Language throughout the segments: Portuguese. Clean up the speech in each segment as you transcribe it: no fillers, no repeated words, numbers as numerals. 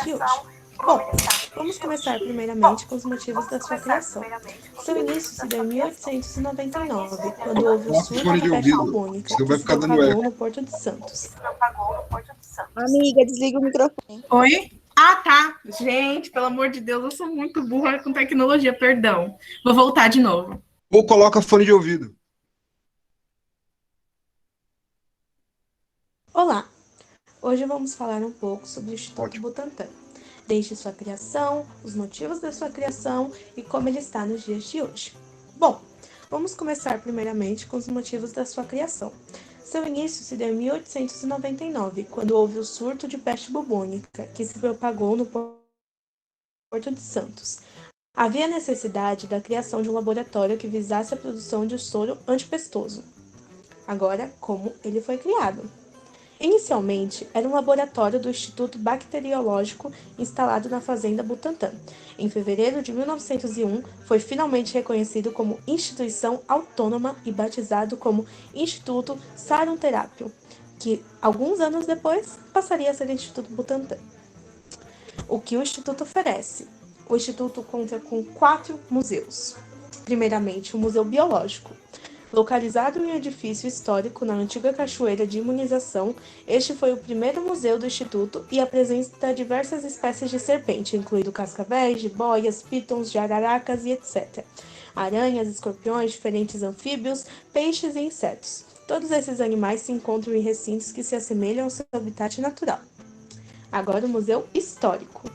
dias de hoje. Bom, vamos começar primeiramente com os motivos da sua criação. Seu início se deu em 1899, quando houve o surto da peste bubônica, que se propagou no Porto de Santos. Amiga, desliga o microfone. Oi? Ah, tá. Gente, pelo amor de Deus, eu sou muito burra com tecnologia, perdão. Vou voltar de novo. Ou coloca fone de ouvido. Olá! Hoje vamos falar um pouco sobre o Instituto Butantan, desde sua criação, os motivos da sua criação e como ele está nos dias de hoje. Bom, vamos começar primeiramente com os motivos da sua criação. Seu início se deu em 1899, quando houve o surto de peste bubônica, que se propagou no Porto de Santos. Havia necessidade da criação de um laboratório que visasse a produção de soro antipestoso. Agora, como ele foi criado? Inicialmente, era um laboratório do Instituto Bacteriológico instalado na Fazenda Butantan. Em fevereiro de 1901, foi finalmente reconhecido como instituição autônoma e batizado como Instituto Sarum Therapium, que, alguns anos depois, passaria a ser Instituto Butantan. O que o Instituto oferece? O Instituto conta com 4 museus. Primeiramente, o Museu Biológico. Localizado em um edifício histórico na antiga cachoeira de imunização, este foi o primeiro museu do Instituto e apresenta diversas espécies de serpente, incluindo cascavéis, jiboias, pitons, jararacas e etc. Aranhas, escorpiões, diferentes anfíbios, peixes e insetos. Todos esses animais se encontram em recintos que se assemelham ao seu habitat natural. Agora o Museu Histórico.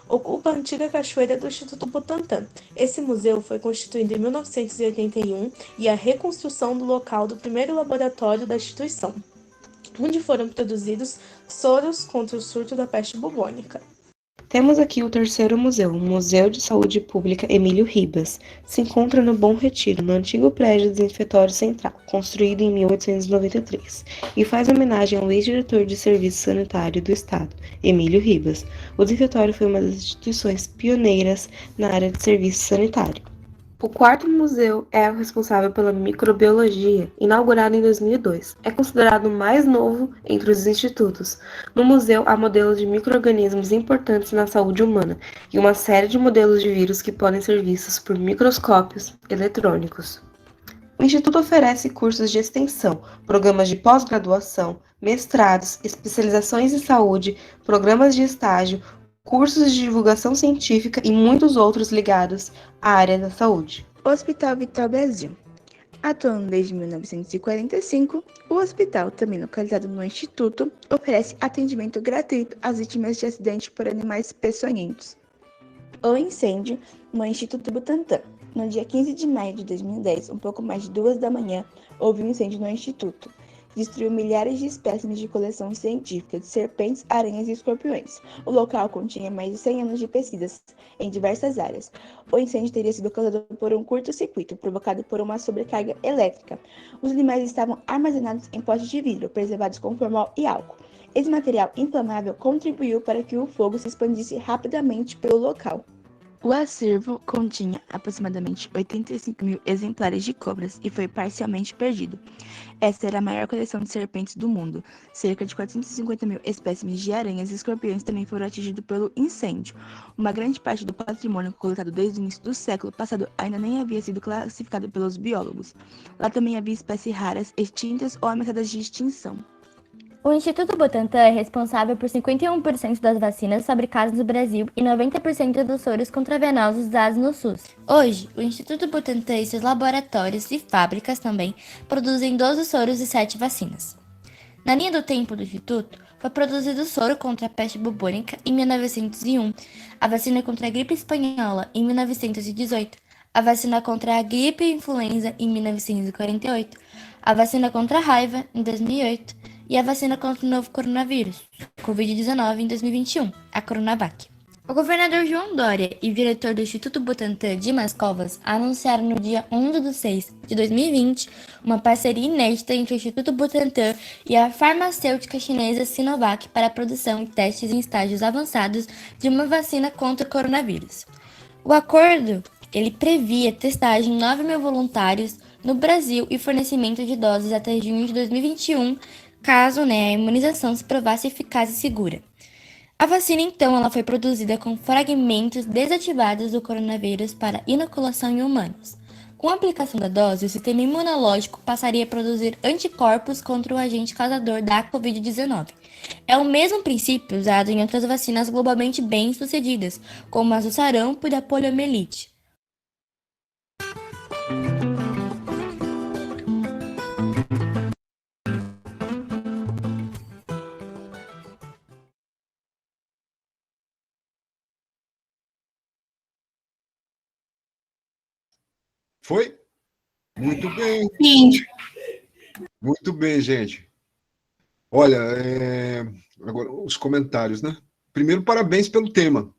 Ocupa a antiga cachoeira do Instituto Butantan. Esse museu foi constituído em 1981 e a reconstrução do local do primeiro laboratório da instituição, onde foram produzidos soros contra o surto da peste bubônica. Temos aqui o terceiro museu, o Museu de Saúde Pública Emílio Ribas. Se encontra no Bom Retiro, no antigo prédio do Infetório Central, construído em 1893, e faz homenagem ao ex-diretor de Serviço Sanitário do Estado, Emílio Ribas. O Infetório foi uma das instituições pioneiras na área de serviço sanitário. O quarto museu é o responsável pela microbiologia, inaugurado em 2002. É considerado o mais novo entre os institutos. No museu há modelos de micro-organismos importantes na saúde humana e uma série de modelos de vírus que podem ser vistos por microscópios eletrônicos. O Instituto oferece cursos de extensão, programas de pós-graduação, mestrados, especializações em saúde, programas de estágio, cursos de divulgação científica e muitos outros ligados à área da saúde. Hospital Vital Brasil. Atuando desde 1945, o hospital, também localizado no Instituto, oferece atendimento gratuito às vítimas de acidentes por animais peçonhentos. O incêndio no Instituto Butantan. No dia 15 de maio de 2010, um pouco mais de 2 da manhã, houve um incêndio no Instituto. Destruiu milhares de espécimes de coleção científica de serpentes, aranhas e escorpiões. O local continha mais de 100 anos de pesquisas em diversas áreas. O incêndio teria sido causado por um curto-circuito provocado por uma sobrecarga elétrica. Os animais estavam armazenados em potes de vidro, preservados com formol e álcool. Esse material inflamável contribuiu para que o fogo se expandisse rapidamente pelo local. O acervo continha aproximadamente 85 mil exemplares de cobras e foi parcialmente perdido. Essa era a maior coleção de serpentes do mundo. Cerca de 450 mil espécimes de aranhas e escorpiões também foram atingidos pelo incêndio. Uma grande parte do patrimônio coletado desde o início do século passado ainda nem havia sido classificado pelos biólogos. Lá também havia espécies raras, extintas ou ameaçadas de extinção. O Instituto Butantan é responsável por 51% das vacinas fabricadas no Brasil e 90% dos soros contravenosos usados no SUS. Hoje, o Instituto Butantan e seus laboratórios e fábricas também produzem 12 soros e 7 vacinas. Na linha do tempo do Instituto, foi produzido o soro contra a peste bubônica em 1901, a vacina contra a gripe espanhola em 1918, a vacina contra a gripe e influenza em 1948, a vacina contra a raiva em 2008, e a vacina contra o novo coronavírus, Covid-19, em 2021, a Coronavac. O governador João Dória e o diretor do Instituto Butantan, Dimas Covas, anunciaram no dia 11/6 de 2020 uma parceria inédita entre o Instituto Butantan e a farmacêutica chinesa Sinovac para a produção e testes em estágios avançados de uma vacina contra o coronavírus. O acordo ele previa testagem em 9 mil voluntários no Brasil e fornecimento de doses até junho de 2021, caso a imunização se provasse eficaz e segura. A vacina, então, ela foi produzida com fragmentos desativados do coronavírus para inoculação em humanos. Com a aplicação da dose, o sistema imunológico passaria a produzir anticorpos contra o agente causador da Covid-19. É o mesmo princípio usado em outras vacinas globalmente bem-sucedidas, como as do sarampo e da poliomielite. Foi? Muito bem, Sim. muito bem, gente. Olha, agora os comentários, né? Primeiro, parabéns pelo tema.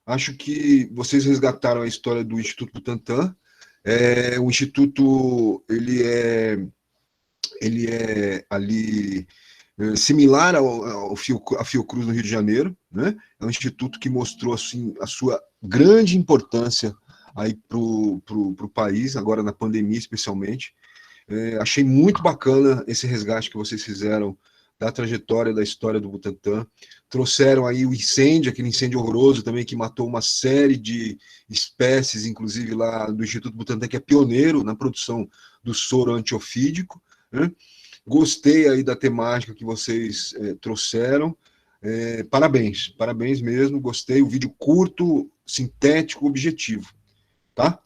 Acho que vocês resgataram a história do Instituto Butantan. O Instituto, ele é ali similar à Fiocruz no Rio de Janeiro, né? É um instituto que mostrou assim, a sua grande importância aí para o país, agora na pandemia especialmente. Achei muito bacana esse resgate que vocês fizeram da trajetória, da história do Butantan. Trouxeram aí o incêndio, aquele incêndio horroroso também, que matou uma série de espécies, inclusive lá do Instituto Butantan, que é pioneiro na produção do soro antiofídico, né? Gostei aí da temática que vocês trouxeram. Parabéns, parabéns mesmo. Gostei. O vídeo curto, sintético, objetivo, tá?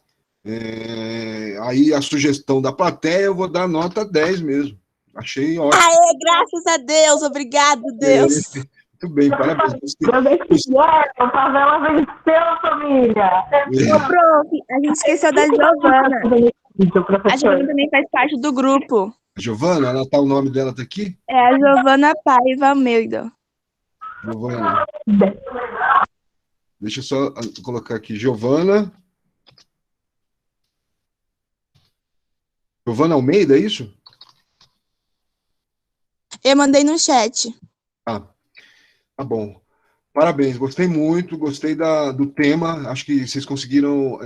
Aí a sugestão da plateia, eu vou dar nota 10 mesmo. Achei ótimo. Aê, graças a Deus, obrigado, Deus. Muito bem, parabéns. A favela venceu, família. Ô, prof, a gente esqueceu da Giovana. A Giovana também faz parte do grupo. A Giovana, ela tá, o nome dela tá aqui? É a Giovana Paiva Almeida. Giovana. Deixa eu só colocar aqui. Giovana Almeida, é isso? Eu mandei no chat. Tá bom. Parabéns, gostei muito, gostei do tema. Acho que vocês conseguiram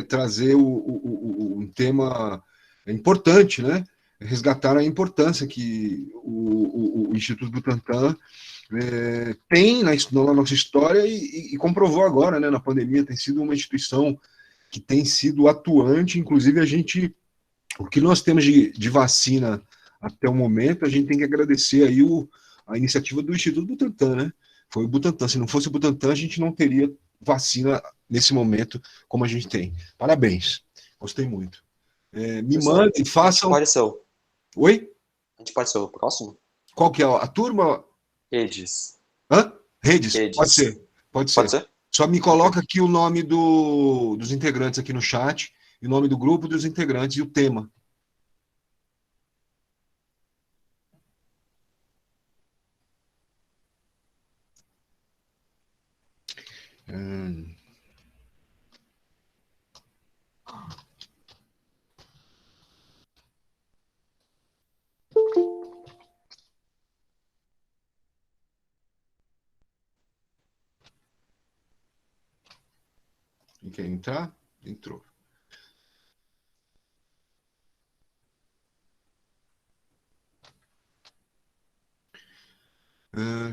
trazer um tema importante, né? Resgataram a importância que o Instituto Butantan tem na nossa história e comprovou agora, né? Na pandemia, tem sido uma instituição que tem sido atuante. Inclusive, o que nós temos de vacina até o momento, a gente tem que agradecer aí a iniciativa do Instituto Butantan, né? Foi o Butantan. Se não fosse o Butantan, a gente não teria vacina nesse momento como a gente tem. Parabéns. Gostei muito. Me mandem, façam... Apareceu. Oi? A gente pode ser o próximo? Qual que é a turma? Redes. Hã? Redes? Redes. Pode ser. Pode ser? Só me coloca aqui o nome dos integrantes aqui no chat, e o nome do grupo dos integrantes e o tema. Quer entrar? Entrou.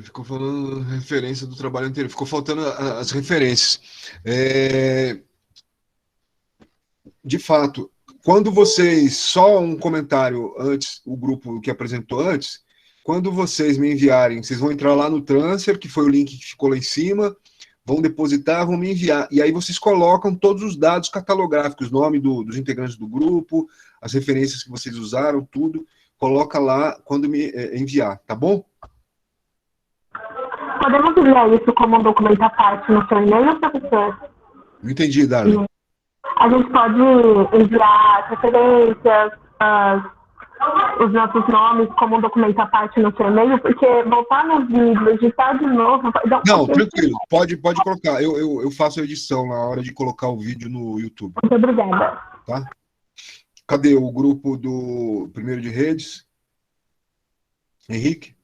Ficou falando referência do trabalho anterior. Ficou faltando as referências. De fato, quando vocês... Só um comentário antes, o grupo que apresentou antes, quando vocês me enviarem, vocês vão entrar lá no transfer, que foi o link que ficou lá em cima, vão depositar, vão me enviar. E aí vocês colocam todos os dados catalográficos, nome dos integrantes do grupo, as referências que vocês usaram, tudo. Coloca lá quando me enviar, tá bom? Podemos enviar isso como um documento à parte no seu e-mail, professor? Não entendi, Darlene. A gente pode enviar as referências, os nossos nomes como um documento à parte no seu e-mail, porque voltar no vídeo, editar de novo... Não, tranquilo, pode colocar. Eu faço a edição na hora de colocar o vídeo no YouTube. Muito obrigada. Tá? Cadê o grupo do primeiro de redes? Henrique?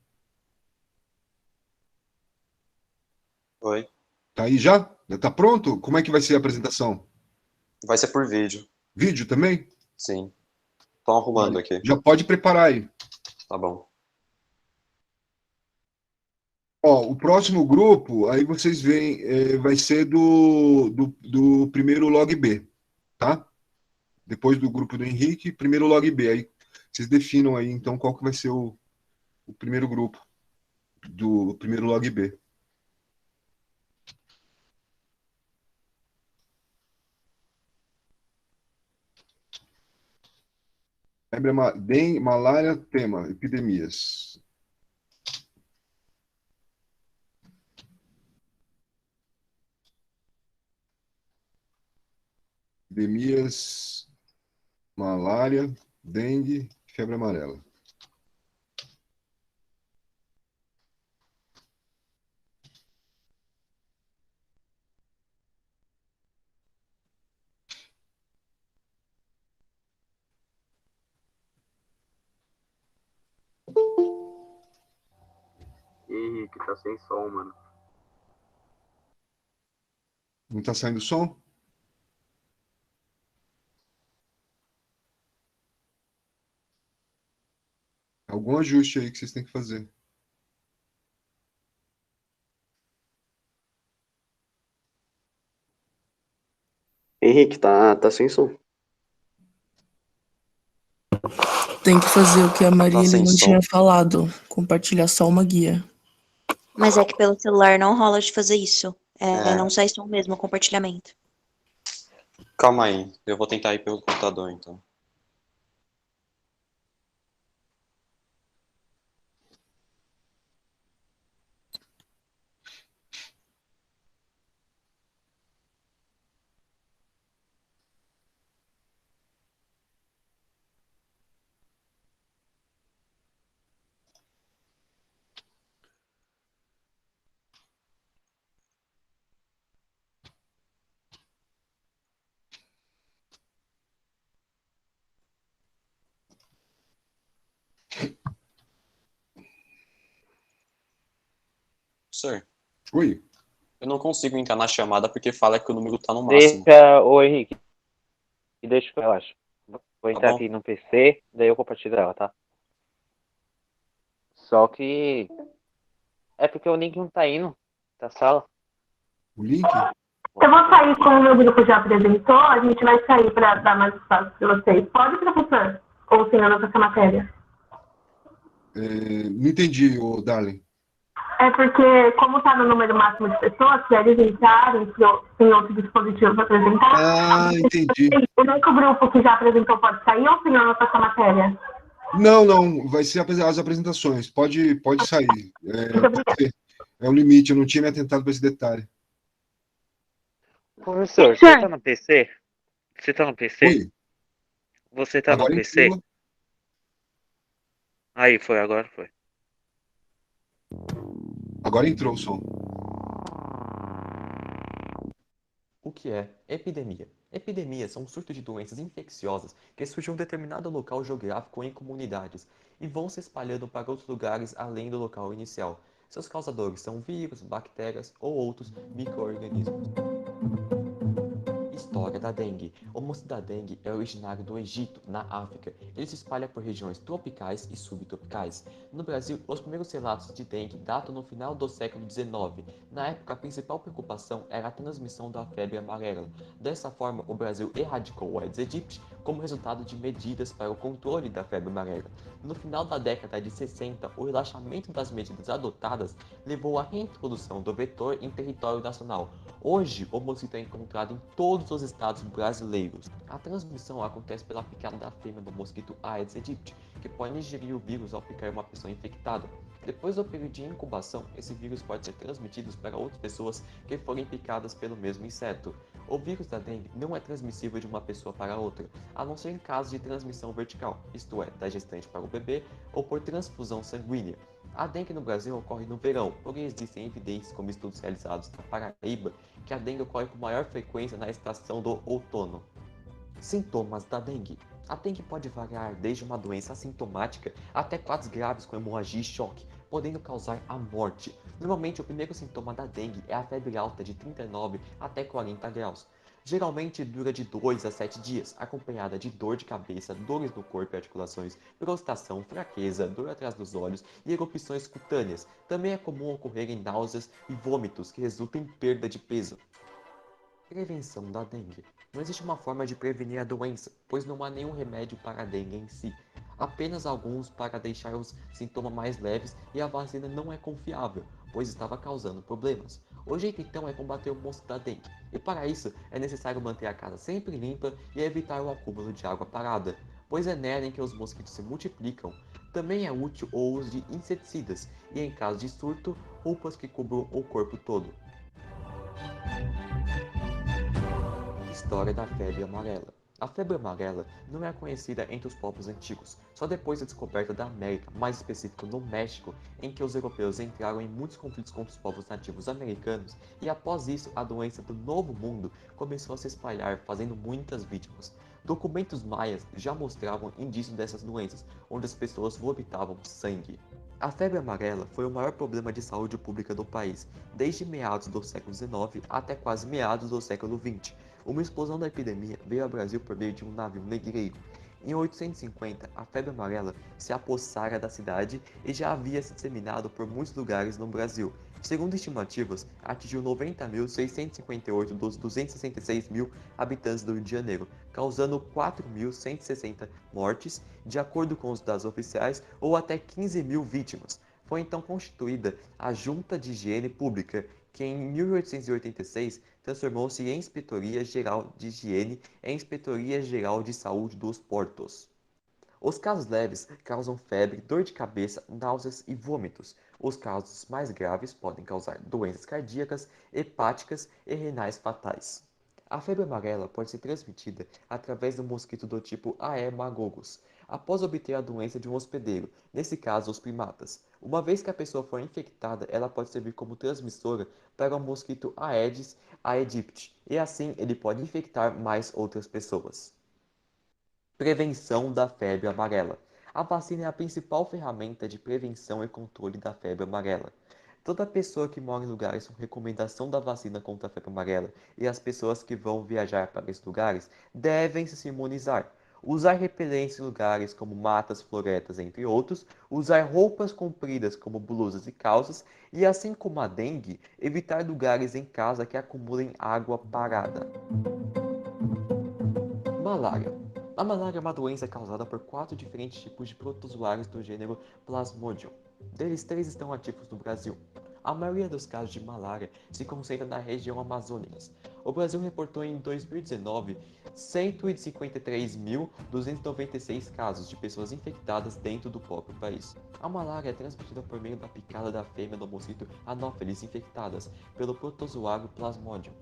Oi. Tá aí já? Já tá pronto? Como é que vai ser a apresentação? Vai ser por vídeo. Vídeo também? Sim. Estão arrumando aqui. Já pode preparar aí. Tá bom. Ó, o próximo grupo, aí vocês veem, vai ser do primeiro log B, tá? Depois do grupo do Henrique, primeiro log B. Aí vocês definam aí, então, qual que vai ser o primeiro grupo do primeiro log B. Malária, tema, epidemias. Epidemias, malária, dengue, febre amarela. Henrique, tá sem som, mano. Não tá saindo som? Algum ajuste aí que vocês têm que fazer. Henrique, tá sem som. Tem que fazer o que a Maria sem não som. tinha falado, compartilhar só uma guia. Mas é que pelo celular não rola de fazer isso. É. Não sai som mesmo o compartilhamento. Calma aí, eu vou tentar ir pelo computador, então. Sir, Oi. eu não consigo entrar na chamada porque fala que o número tá no máximo. Deixa, ô Henrique. Deixa que eu relaxa. Vou entrar bom. aqui no PC, daí eu compartilho ela, tá? Só que. É porque o link não tá indo da sala. O link? Eu vou sair, como o meu grupo já apresentou, a gente vai sair para dar mais espaço para vocês. Pode, professor? Ou o senhor não essa matéria? Não entendi, ô Darling. É porque, como está no número máximo de pessoas, se eles entrarem, se tem outro dispositivo para apresentar... Ah, entendi. O único grupo que já apresentou pode sair ou o senhor não essa matéria? Não, vai ser as apresentações. Pode sair. Pode ser. É o limite, eu não tinha me atentado para esse detalhe. Professor, você tá no PC? Você tá no PC? Oi? Você tá Agora no PC? entrou. Aí, agora foi. Agora entrou o som. O que é epidemia? Epidemias são surtos de doenças infecciosas que surgem em um determinado local geográfico ou em comunidades e vão se espalhando para outros lugares além do local inicial. Seus causadores são vírus, bactérias ou outros micro-organismos. História da dengue. O mosquito da dengue é originário do Egito, na África. Ele se espalha por regiões tropicais e subtropicais. No Brasil, os primeiros relatos de dengue datam no final do século XIX. Na época, a principal preocupação era a transmissão da febre amarela. Dessa forma, o Brasil erradicou o Aedes aegypti como resultado de medidas para o controle da febre amarela. No final da década de 60, o relaxamento das medidas adotadas levou à reintrodução do vetor em território nacional. Hoje, o mosquito é encontrado em todos os estados brasileiros. A transmissão acontece pela picada da fêmea do mosquito Aedes aegypti, que pode ingerir o vírus ao picar uma pessoa infectada. Depois do período de incubação, esse vírus pode ser transmitido para outras pessoas que forem picadas pelo mesmo inseto. O vírus da dengue não é transmissível de uma pessoa para outra, a não ser em casos de transmissão vertical, isto é, da gestante para o bebê, ou por transfusão sanguínea. A dengue no Brasil ocorre no verão, porém existem evidências, como estudos realizados na Paraíba, que a dengue ocorre com maior frequência na estação do outono. Sintomas da dengue. A dengue pode variar desde uma doença assintomática até quadros graves com hemorragia e choque, podendo causar a morte. Normalmente, o primeiro sintoma da dengue é a febre alta de 39 até 40 graus. Geralmente dura de 2 a 7 dias, acompanhada de dor de cabeça, dores no corpo e articulações, prostração, fraqueza, dor atrás dos olhos e erupções cutâneas. Também é comum ocorrerem náuseas e vômitos que resultam em perda de peso. Prevenção da dengue. Não existe uma forma de prevenir a doença, pois não há nenhum remédio para a dengue em si. Apenas alguns para deixar os sintomas mais leves e a vacina não é confiável, pois estava causando problemas. O jeito então é combater o mosquito da dengue, e para isso é necessário manter a casa sempre limpa e evitar o acúmulo de água parada, pois é nela em que os mosquitos se multiplicam. Também é útil o uso de inseticidas e, em caso de surto, roupas que cubram o corpo todo. História da febre amarela. A febre amarela não é conhecida entre os povos antigos, só depois da descoberta da América, mais específico no México, em que os europeus entraram em muitos conflitos contra os povos nativos americanos, e após isso a doença do Novo Mundo começou a se espalhar, fazendo muitas vítimas. Documentos maias já mostravam indícios dessas doenças, onde as pessoas vomitavam sangue. A febre amarela foi o maior problema de saúde pública do país, desde meados do século XIX até quase meados do século XX. Uma explosão da epidemia veio ao Brasil por meio de um navio negreiro. Em 850, a febre amarela se apossara da cidade e já havia se disseminado por muitos lugares no Brasil. Segundo estimativas, atingiu 90.658 dos 266.000 habitantes do Rio de Janeiro, causando 4.160 mortes, de acordo com os dados oficiais, ou até 15.000 vítimas. Foi então constituída a Junta de Higiene Pública, que em 1886 transformou-se em Inspetoria Geral de Higiene e Inspetoria Geral de Saúde dos Portos. Os casos leves causam febre, dor de cabeça, náuseas e vômitos. Os casos mais graves podem causar doenças cardíacas, hepáticas e renais fatais. A febre amarela pode ser transmitida através do mosquito do tipo Aedes após obter a doença de um hospedeiro, nesse caso os primatas. Uma vez que a pessoa for infectada, ela pode servir como transmissora para o mosquito Aedes aegypti, e assim ele pode infectar mais outras pessoas. Prevenção da febre amarela. A vacina é a principal ferramenta de prevenção e controle da febre amarela. Toda pessoa que mora em lugares com recomendação da vacina contra a febre amarela e as pessoas que vão viajar para esses lugares devem se imunizar. Usar repelentes em lugares como matas, florestas, entre outros, usar roupas compridas como blusas e calças e, assim como a dengue, evitar lugares em casa que acumulem água parada. Malária. A malária é uma doença causada por 4 diferentes tipos de protozoários do gênero Plasmodium. Deles, 3 estão ativos no Brasil. A maioria dos casos de malária se concentra na região amazônica. O Brasil reportou em 2019 153.296 casos de pessoas infectadas dentro do próprio país. A malária é transmitida por meio da picada da fêmea do mosquito Anopheles infectadas pelo protozoário Plasmodium,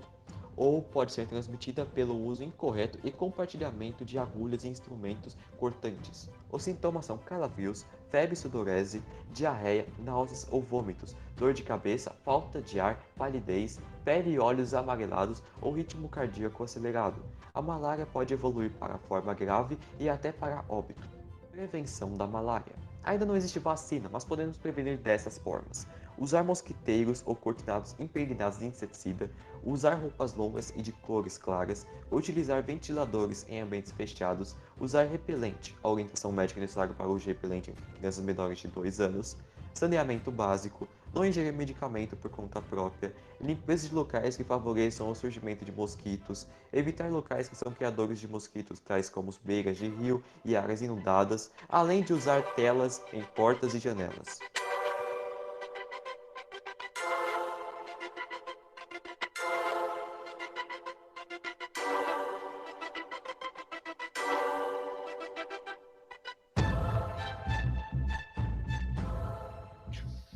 ou pode ser transmitida pelo uso incorreto e compartilhamento de agulhas e instrumentos cortantes. Os sintomas são calafrios, febre, sudorese, diarreia, náuseas ou vômitos, dor de cabeça, falta de ar, palidez, pele e olhos amarelados ou ritmo cardíaco acelerado. A malária pode evoluir para a forma grave e até para óbito. Prevenção da malária. Ainda não existe vacina, mas podemos prevenir dessas formas. Usar mosquiteiros ou cortinados impregnados de inseticida, usar roupas longas e de cores claras, utilizar ventiladores em ambientes fechados, usar repelente, a orientação médica necessária para o uso de repelente em crianças menores de 2 anos, saneamento básico, não ingerir medicamento por conta própria, limpeza de locais que favoreçam o surgimento de mosquitos, evitar locais que são criadores de mosquitos, tais como beiras de rio e áreas inundadas, além de usar telas em portas e janelas.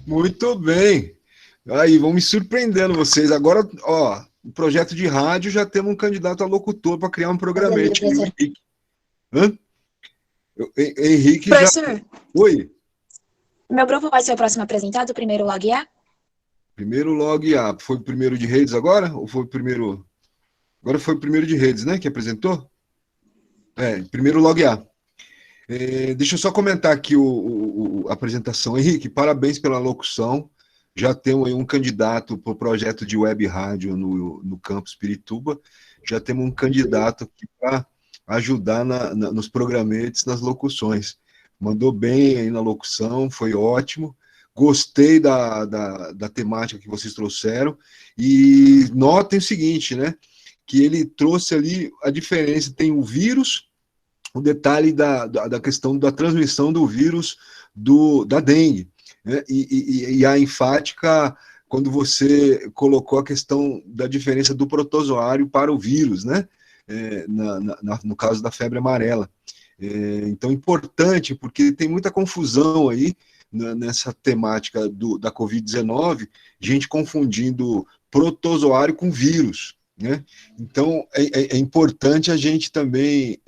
Muito bem. Aí, vão me surpreendendo vocês. Agora, ó, no projeto de rádio já temos um candidato a locutor para criar um programete. Henrique. Hã? Henrique já... Professor, Oi. meu grupo vai ser o próximo apresentado, o primeiro log A? Primeiro log A. Foi o primeiro de redes agora? Ou foi o primeiro... Agora foi o primeiro de redes, né? Que apresentou? Primeiro log A. Deixa eu só comentar aqui a apresentação. Henrique, parabéns pela locução. Já temos aí um candidato para o projeto de web rádio no campus Pirituba, já temos um candidato aqui para ajudar nos programetes, nas locuções. Mandou bem aí na locução, foi ótimo. Gostei da temática que vocês trouxeram. E notem o seguinte, né? Que ele trouxe ali a diferença. Tem o vírus, o detalhe da questão da transmissão do vírus da dengue, né? E a enfática quando você colocou a questão da diferença do protozoário para o vírus, né? No caso da febre amarela. Então, importante, porque tem muita confusão aí nessa temática da Covid-19, gente confundindo protozoário com vírus, né? Então, é importante a gente também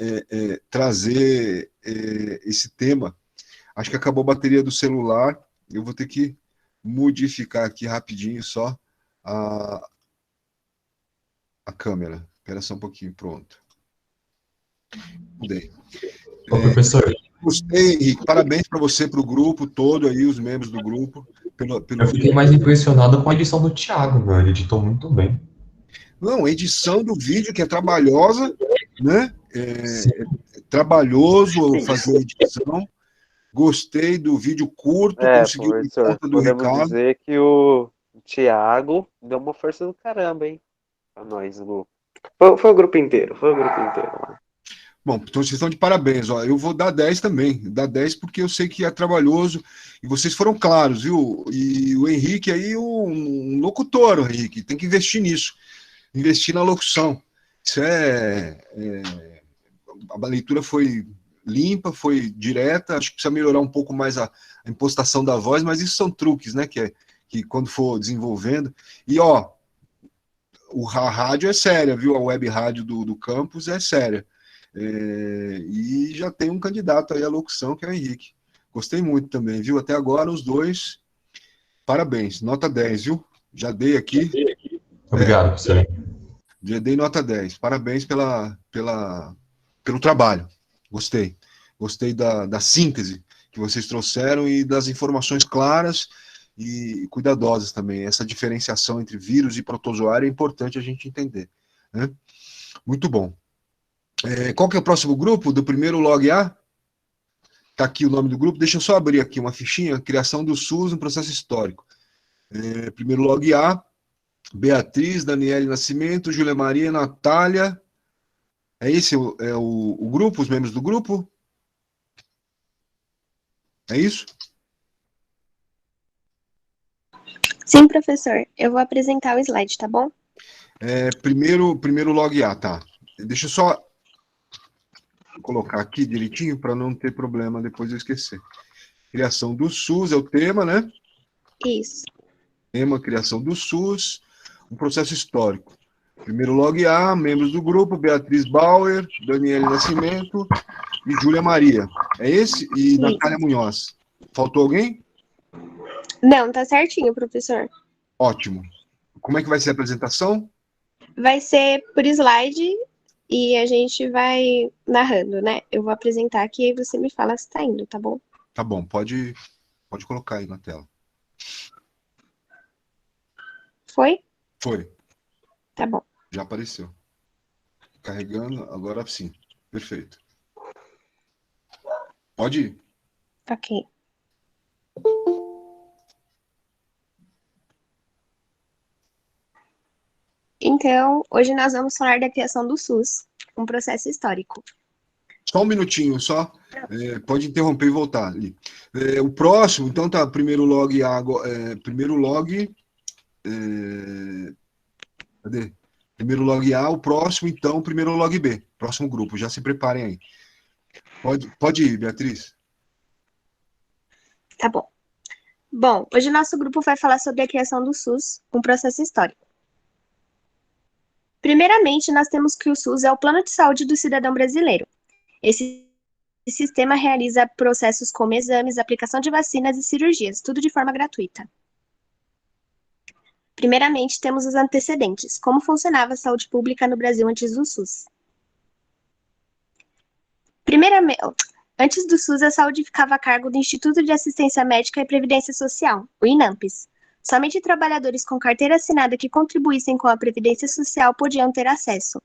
trazer esse tema. Acho que acabou a bateria do celular, eu vou ter que modificar aqui rapidinho só a câmera. Espera só um pouquinho, pronto. Mudei. Ô, professor. Gostei, Henrique. Parabéns para você, para o grupo todo aí, os membros do grupo. Eu fiquei mais impressionado com a edição do Thiago, meu. Ele editou muito bem. Não, edição do vídeo que é trabalhosa, né? Trabalhoso fazer a edição. Gostei do vídeo curto, consegui professor, conta do podemos recado. dizer que o Thiago deu uma força do caramba, hein? Pra nós, o grupo. Foi o grupo inteiro, lá. Bom, então vocês estão de parabéns, ó. Eu vou dar 10 também, dar 10 porque eu sei que é trabalhoso e vocês foram claros, viu? E o Henrique aí, um locutor, o Henrique, tem que investir nisso, investir na locução. Isso a leitura foi limpa, foi direta, acho que precisa melhorar um pouco mais a impostação da voz, mas isso são truques, né, que quando for desenvolvendo. E, ó, a rádio é séria, viu? A web rádio do campus é séria. E já tem um candidato aí à locução, que é o Henrique. Gostei muito também, viu? Até agora, os dois, parabéns, nota 10, viu? Já dei aqui. Obrigado, professor. Já dei nota 10. Parabéns pelo trabalho. Gostei. Gostei da síntese que vocês trouxeram e das informações claras e cuidadosas também. Essa diferenciação entre vírus e protozoário é importante a gente entender, né? Muito bom. Qual que é o próximo grupo? Do primeiro Log A? Está aqui o nome do grupo. Deixa eu só abrir aqui uma fichinha. Criação do SUS, um processo histórico. Primeiro Log A. Beatriz, Daniele Nascimento, Júlia Maria, Natália. Esse o grupo, os membros do grupo? É isso? Sim, professor. Eu vou apresentar o slide, tá bom? Primeiro Log A, tá. Deixa eu só colocar aqui direitinho para não ter problema depois eu esquecer. Criação do SUS é o tema, né? Isso. Tema, criação do SUS, um processo histórico. Primeiro Log A, membros do grupo, Beatriz Bauer, Daniele Nascimento e Júlia Maria. É esse? E Sim. Natália Munhoz. Faltou alguém? Não, tá certinho, professor. Ótimo. Como é que vai ser a apresentação? Vai ser por slide e a gente vai narrando, né? Eu vou apresentar aqui e você me fala se tá indo, tá bom? Tá bom, pode colocar aí na tela. Foi? Foi. Tá bom. Já apareceu. Carregando, agora sim. Perfeito. Pode ir. Ok. Então, hoje nós vamos falar da criação do SUS, um processo histórico. Só um minutinho, só. Pode interromper e voltar ali. O próximo, então, tá, primeiro log A, primeiro log... cadê? Primeiro log A, o próximo, então, primeiro log B. Próximo grupo, já se preparem aí. Pode ir, Beatriz. Tá bom. Bom, hoje nosso grupo vai falar sobre a criação do SUS, um processo histórico. Primeiramente, nós temos que o SUS é o plano de saúde do cidadão brasileiro. Esse sistema realiza processos como exames, aplicação de vacinas e cirurgias, tudo de forma gratuita. Primeiramente, temos os antecedentes. Como funcionava a saúde pública no Brasil antes do SUS? Primeiramente, antes do SUS, a saúde ficava a cargo do Instituto de Assistência Médica e Previdência Social, o INAMPS. Somente trabalhadores com carteira assinada que contribuíssem com a Previdência Social podiam ter acesso.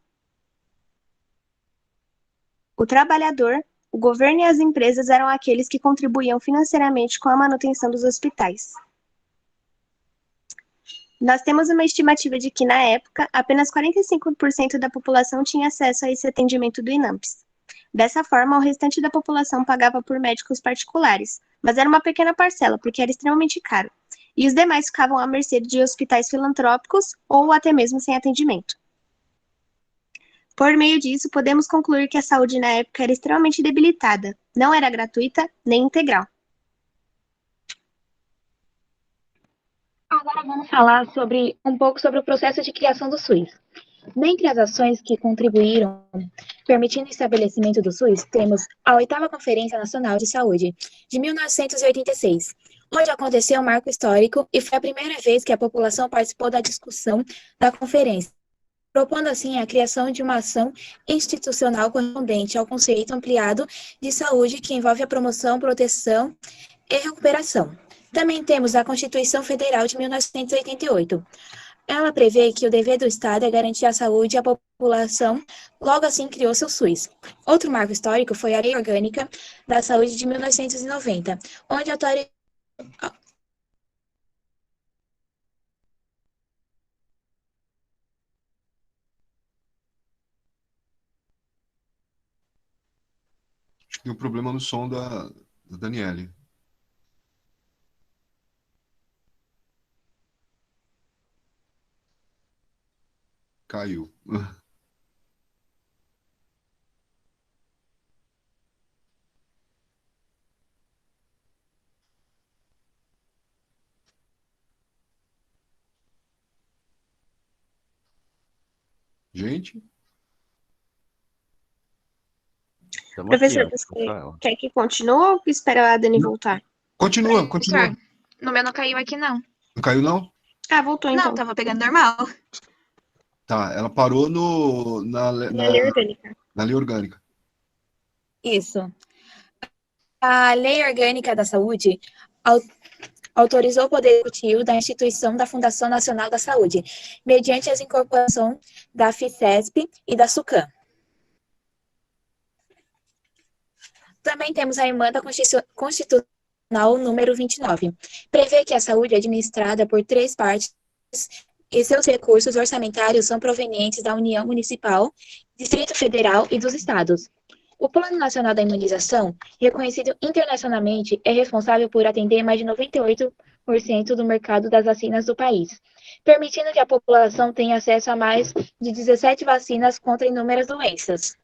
O trabalhador, o governo e as empresas eram aqueles que contribuíam financeiramente com a manutenção dos hospitais. Nós temos uma estimativa de que, na época, apenas 45% da população tinha acesso a esse atendimento do INAMPS. Dessa forma, o restante da população pagava por médicos particulares, mas era uma pequena parcela, porque era extremamente caro, e os demais ficavam à mercê de hospitais filantrópicos ou até mesmo sem atendimento. Por meio disso, podemos concluir que a saúde na época era extremamente debilitada, não era gratuita nem integral. Agora vamos falar um pouco sobre o processo de criação do SUS. Dentre as ações que contribuíram permitindo o estabelecimento do SUS, temos a 8ª Conferência Nacional de Saúde, de 1986, onde aconteceu um marco histórico e foi a primeira vez que a população participou da discussão da conferência, propondo assim a criação de uma ação institucional correspondente ao conceito ampliado de saúde que envolve a promoção, proteção e recuperação. Também temos a Constituição Federal de 1988. Ela prevê que o dever do Estado é garantir a saúde à população, logo assim criou seu SUS. Outro marco histórico foi a Lei Orgânica da Saúde de 1990, onde autorizou Acho que tem um problema no som da Daniele. Caiu. Gente? Professor, você quer que continue ou espera a Dani voltar? Continua. No meu não caiu aqui, não. Não caiu, não? Ah, voltou então. Não, tava pegando normal. Tá, ela parou na Lei Orgânica. na lei orgânica. Isso. A Lei Orgânica da Saúde autorizou o Poder Executivo da instituição da Fundação Nacional da Saúde, mediante as incorporações da FICESP e da SUCAM. Também temos a Emenda Constitucional número 29. Prevê que a saúde é administrada por 3 partes e seus recursos orçamentários são provenientes da União Municipal, Distrito Federal e dos Estados. O Plano Nacional da Imunização, reconhecido internacionalmente, é responsável por atender mais de 98% do mercado das vacinas do país, permitindo que a população tenha acesso a mais de 17 vacinas contra inúmeras doenças.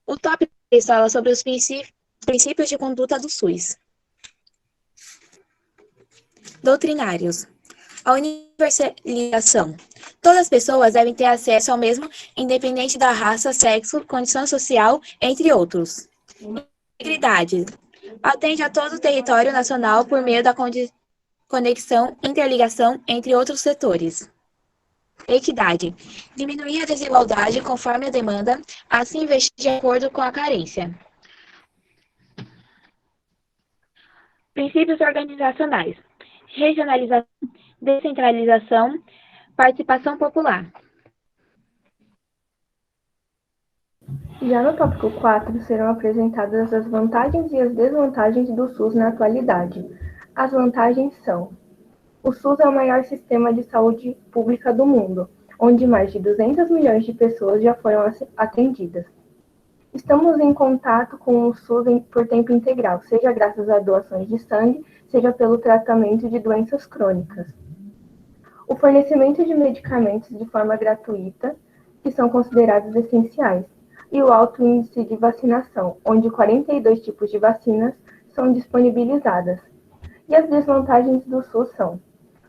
O tópico fala sobre os princípios de conduta do SUS. Doutrinários. A universalização. Todas as pessoas devem ter acesso ao mesmo, independente da raça, sexo, condição social, entre outros. Integridade. Atende a todo o território nacional por meio da conexão, interligação entre outros setores. Equidade. Diminuir a desigualdade conforme a demanda, assim investir de acordo com a carência. Princípios organizacionais. Regionalização, descentralização, participação popular. Já no tópico 4 serão apresentadas as vantagens e as desvantagens do SUS na atualidade. As vantagens são: o SUS é o maior sistema de saúde pública do mundo, onde mais de 200 milhões de pessoas já foram atendidas. Estamos em contato com o SUS por tempo integral, seja graças a doações de sangue, seja pelo tratamento de doenças crônicas. O fornecimento de medicamentos de forma gratuita, que são considerados essenciais, e o alto índice de vacinação, onde 42 tipos de vacinas são disponibilizadas. E as desvantagens do SUS são: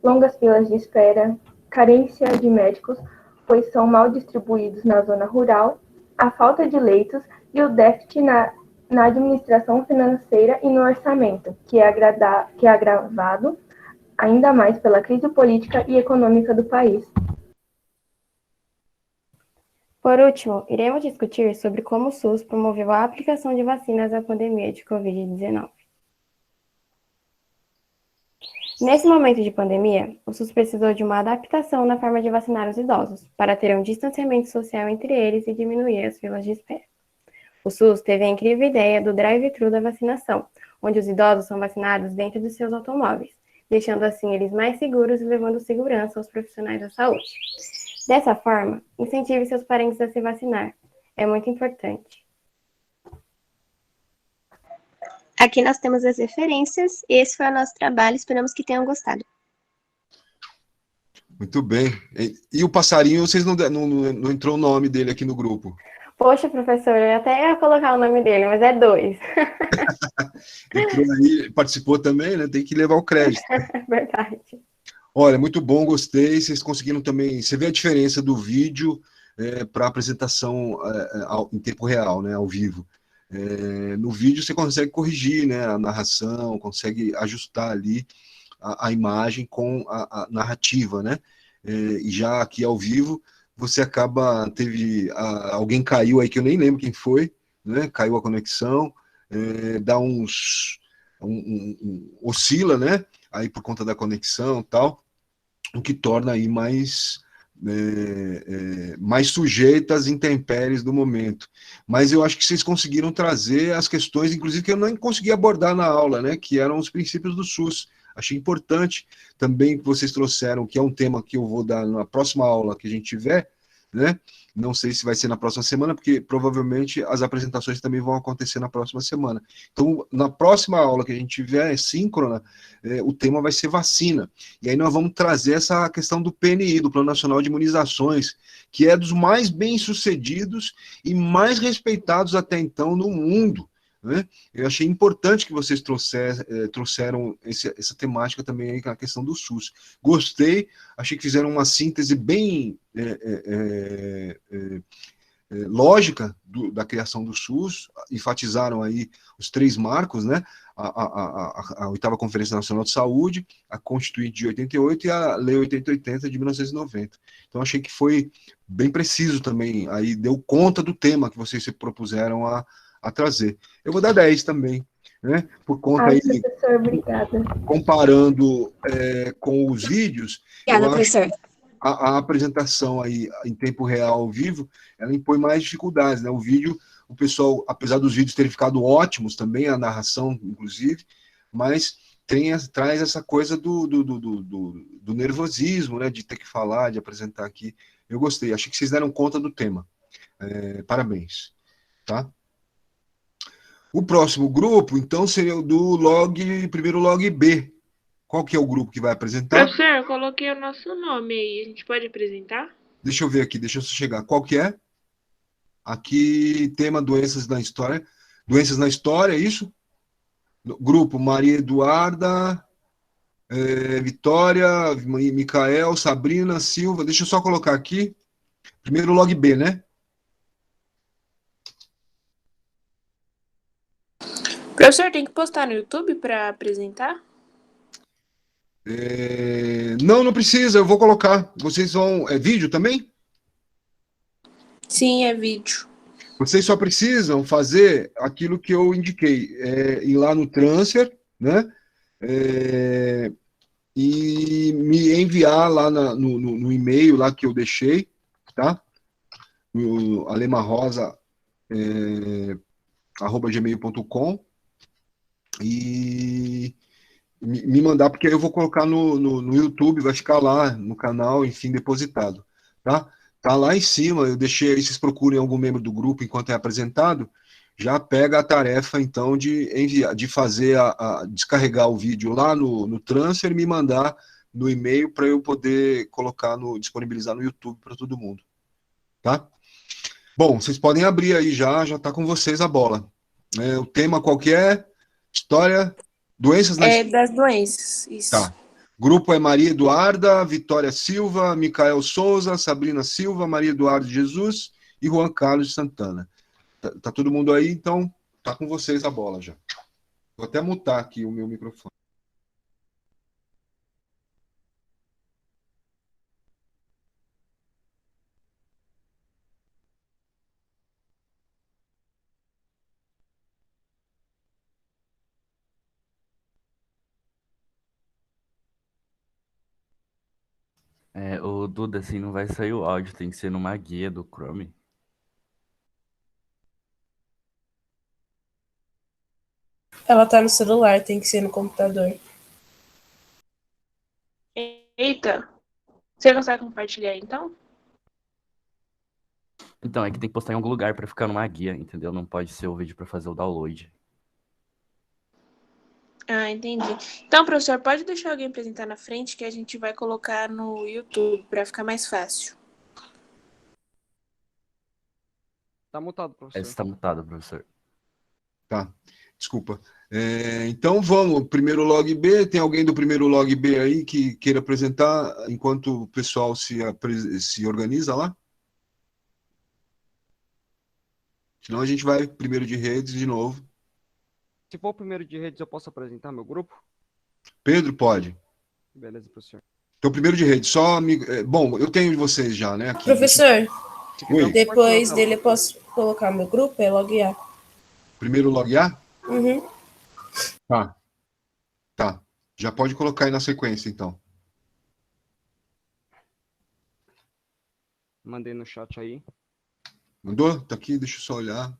longas filas de espera, carência de médicos, pois são mal distribuídos na zona rural, a falta de leitos e o déficit na administração financeira e no orçamento, que é agravado ainda mais pela crise política e econômica do país. Por último, iremos discutir sobre como o SUS promoveu a aplicação de vacinas à pandemia de Covid-19. Nesse momento de pandemia, o SUS precisou de uma adaptação na forma de vacinar os idosos, para ter um distanciamento social entre eles e diminuir as filas de espera. O SUS teve a incrível ideia do drive-thru da vacinação, onde os idosos são vacinados dentro dos seus automóveis, deixando assim eles mais seguros e levando segurança aos profissionais da saúde. Dessa forma, incentive seus parentes a se vacinar. É muito importante. Aqui nós temos as referências. Esse foi o nosso trabalho. Esperamos que tenham gostado. Muito bem. E o passarinho, vocês não entrou o nome dele aqui no grupo. Poxa, professor, eu até ia colocar o nome dele, mas é 2. Entrou aí, participou também, né? Tem que levar o crédito. Verdade. Olha, muito bom, gostei. Vocês conseguiram também. Você vê a diferença do vídeo para apresentação em tempo real, né? Ao vivo. No vídeo você consegue corrigir, né? A narração, consegue ajustar ali a imagem com a narrativa, né? E já aqui ao vivo você acaba, alguém caiu aí que eu nem lembro quem foi, né? Caiu a conexão, dá oscila, né? Aí por conta da conexão e tal, o que torna aí mais sujeita às intempéries do momento. Mas eu acho que vocês conseguiram trazer as questões, inclusive, que eu não consegui abordar na aula, né? Que eram os princípios do SUS. Achei importante também que vocês trouxeram, que é um tema que eu vou dar na próxima aula que a gente tiver, né? Não sei se vai ser na próxima semana, porque provavelmente as apresentações também vão acontecer na próxima semana. Então, na próxima aula que a gente tiver, síncrona, o tema vai ser vacina. E aí nós vamos trazer essa questão do PNI, do Plano Nacional de Imunizações, que é dos mais bem-sucedidos e mais respeitados até então no mundo, né? Eu achei importante que vocês trouxeram essa temática também aí, a questão do SUS. Gostei, achei que fizeram uma síntese bem lógica da criação do SUS, enfatizaram aí os 3 marcos, né? A 8ª Conferência Nacional de Saúde, a Constituinte de 88 e a Lei 8080 de 1990. Então, achei que foi bem preciso também, aí deu conta do tema que vocês se propuseram a trazer. Eu vou dar 10 também, né? Por conta aí, professor, obrigada. comparando com os vídeos, Obrigada, eu acho professor. a apresentação aí em tempo real, ao vivo, ela impõe mais dificuldades, né? O vídeo, o pessoal, apesar dos vídeos terem ficado ótimos também, a narração, inclusive, mas traz essa coisa do nervosismo, né? De ter que falar, de apresentar aqui. Eu gostei, achei que vocês deram conta do tema. Parabéns, tá? O próximo grupo, então, seria o do primeiro log B. Qual que é o grupo que vai apresentar? Professor, eu coloquei o nosso nome aí. A gente pode apresentar? Deixa eu ver aqui, deixa eu chegar. Qual que é? Aqui, tema doenças na história. Doenças na história, é isso? Grupo Maria Eduarda, Vitória, Micael, Sabrina, Silva. Deixa eu só colocar aqui. Primeiro log B, né? Professor, tem que postar no YouTube para apresentar? Não precisa, eu vou colocar. Vocês vão... É vídeo também? Sim, é vídeo. Vocês só precisam fazer aquilo que eu indiquei. Ir lá no transfer, né? E me enviar lá no e-mail lá que eu deixei, tá? No alemarrosa, @gmail.com, e me mandar, porque aí eu vou colocar no YouTube, vai ficar lá no canal, enfim, depositado, tá? Tá lá em cima, eu deixei aí, vocês procurem algum membro do grupo enquanto é apresentado, já pega a tarefa, então, de enviar, de fazer descarregar o vídeo lá no transfer e me mandar no e-mail para eu poder disponibilizar no YouTube para todo mundo, tá? Bom, vocês podem abrir aí já está com vocês a bola. O tema qualquer, história, doenças na história. Das doenças, isso. Tá. Grupo é Maria Eduarda, Vitória Silva, Micael Souza, Sabrina Silva, Maria Eduarda de Jesus e Juan Carlos de Santana. Tá todo mundo aí, então tá com vocês a bola já. Vou até mutar aqui o meu microfone. O Duda, assim, não vai sair o áudio, tem que ser numa guia do Chrome. Ela tá no celular, tem que ser no computador. Eita! Você consegue compartilhar então? Então, é que tem que postar em algum lugar pra ficar numa guia, entendeu? Não pode ser o vídeo pra fazer o download. Ah, entendi. Então, professor, pode deixar alguém apresentar na frente que a gente vai colocar no YouTube pra ficar mais fácil. Tá mutado, professor. Esse tá mutado, professor. Tá, desculpa. Então vamos, primeiro log B, tem alguém do primeiro log B aí que queira apresentar enquanto o pessoal se organiza lá? Senão a gente vai primeiro de redes de novo. Se for o primeiro de redes, eu posso apresentar meu grupo? Pedro, pode. Beleza, professor. Então, primeiro de rede, bom, eu tenho de vocês já, né? Aqui. Professor, Oi. depois dele eu posso colocar meu grupo, é log A. Primeiro log A? Uhum. Tá. Já pode colocar aí na sequência, então. Mandei no chat aí. Mandou? Tá aqui, deixa eu só olhar.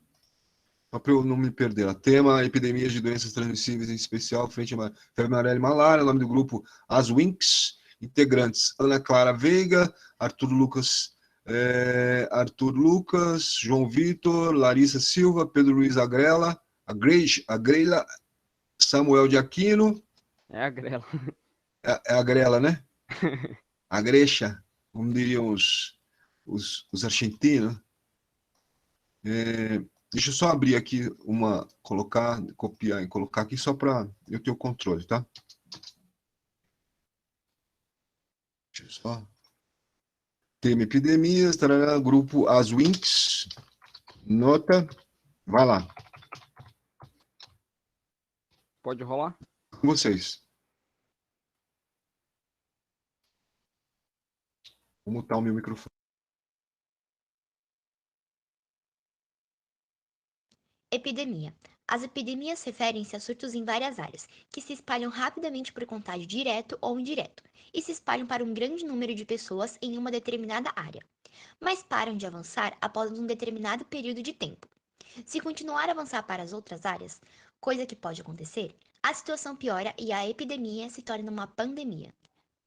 Só para eu não me perder. Tema, epidemias de doenças transmissíveis, em especial, frente a febre amarela e malária. Nome do grupo, As Winx. Integrantes, Ana Clara Veiga, Arthur Lucas, João Vitor, Larissa Silva, Pedro Luiz Agrela, Agrela, Samuel de Aquino. É a Grela. É a Grela, né? A Grecha, como diriam os argentinos. Deixa eu só abrir aqui copiar e colocar aqui só para eu ter o controle, tá? Deixa eu só. Tema epidemias, tarará, grupo As Winx. Nota. Vai lá. Pode rolar? Com vocês. Vou mutar o meu microfone. Epidemia. As epidemias referem-se a surtos em várias áreas, que se espalham rapidamente por contágio direto ou indireto, e se espalham para um grande número de pessoas em uma determinada área, mas param de avançar após um determinado período de tempo. Se continuar a avançar para as outras áreas, coisa que pode acontecer, a situação piora e a epidemia se torna uma pandemia.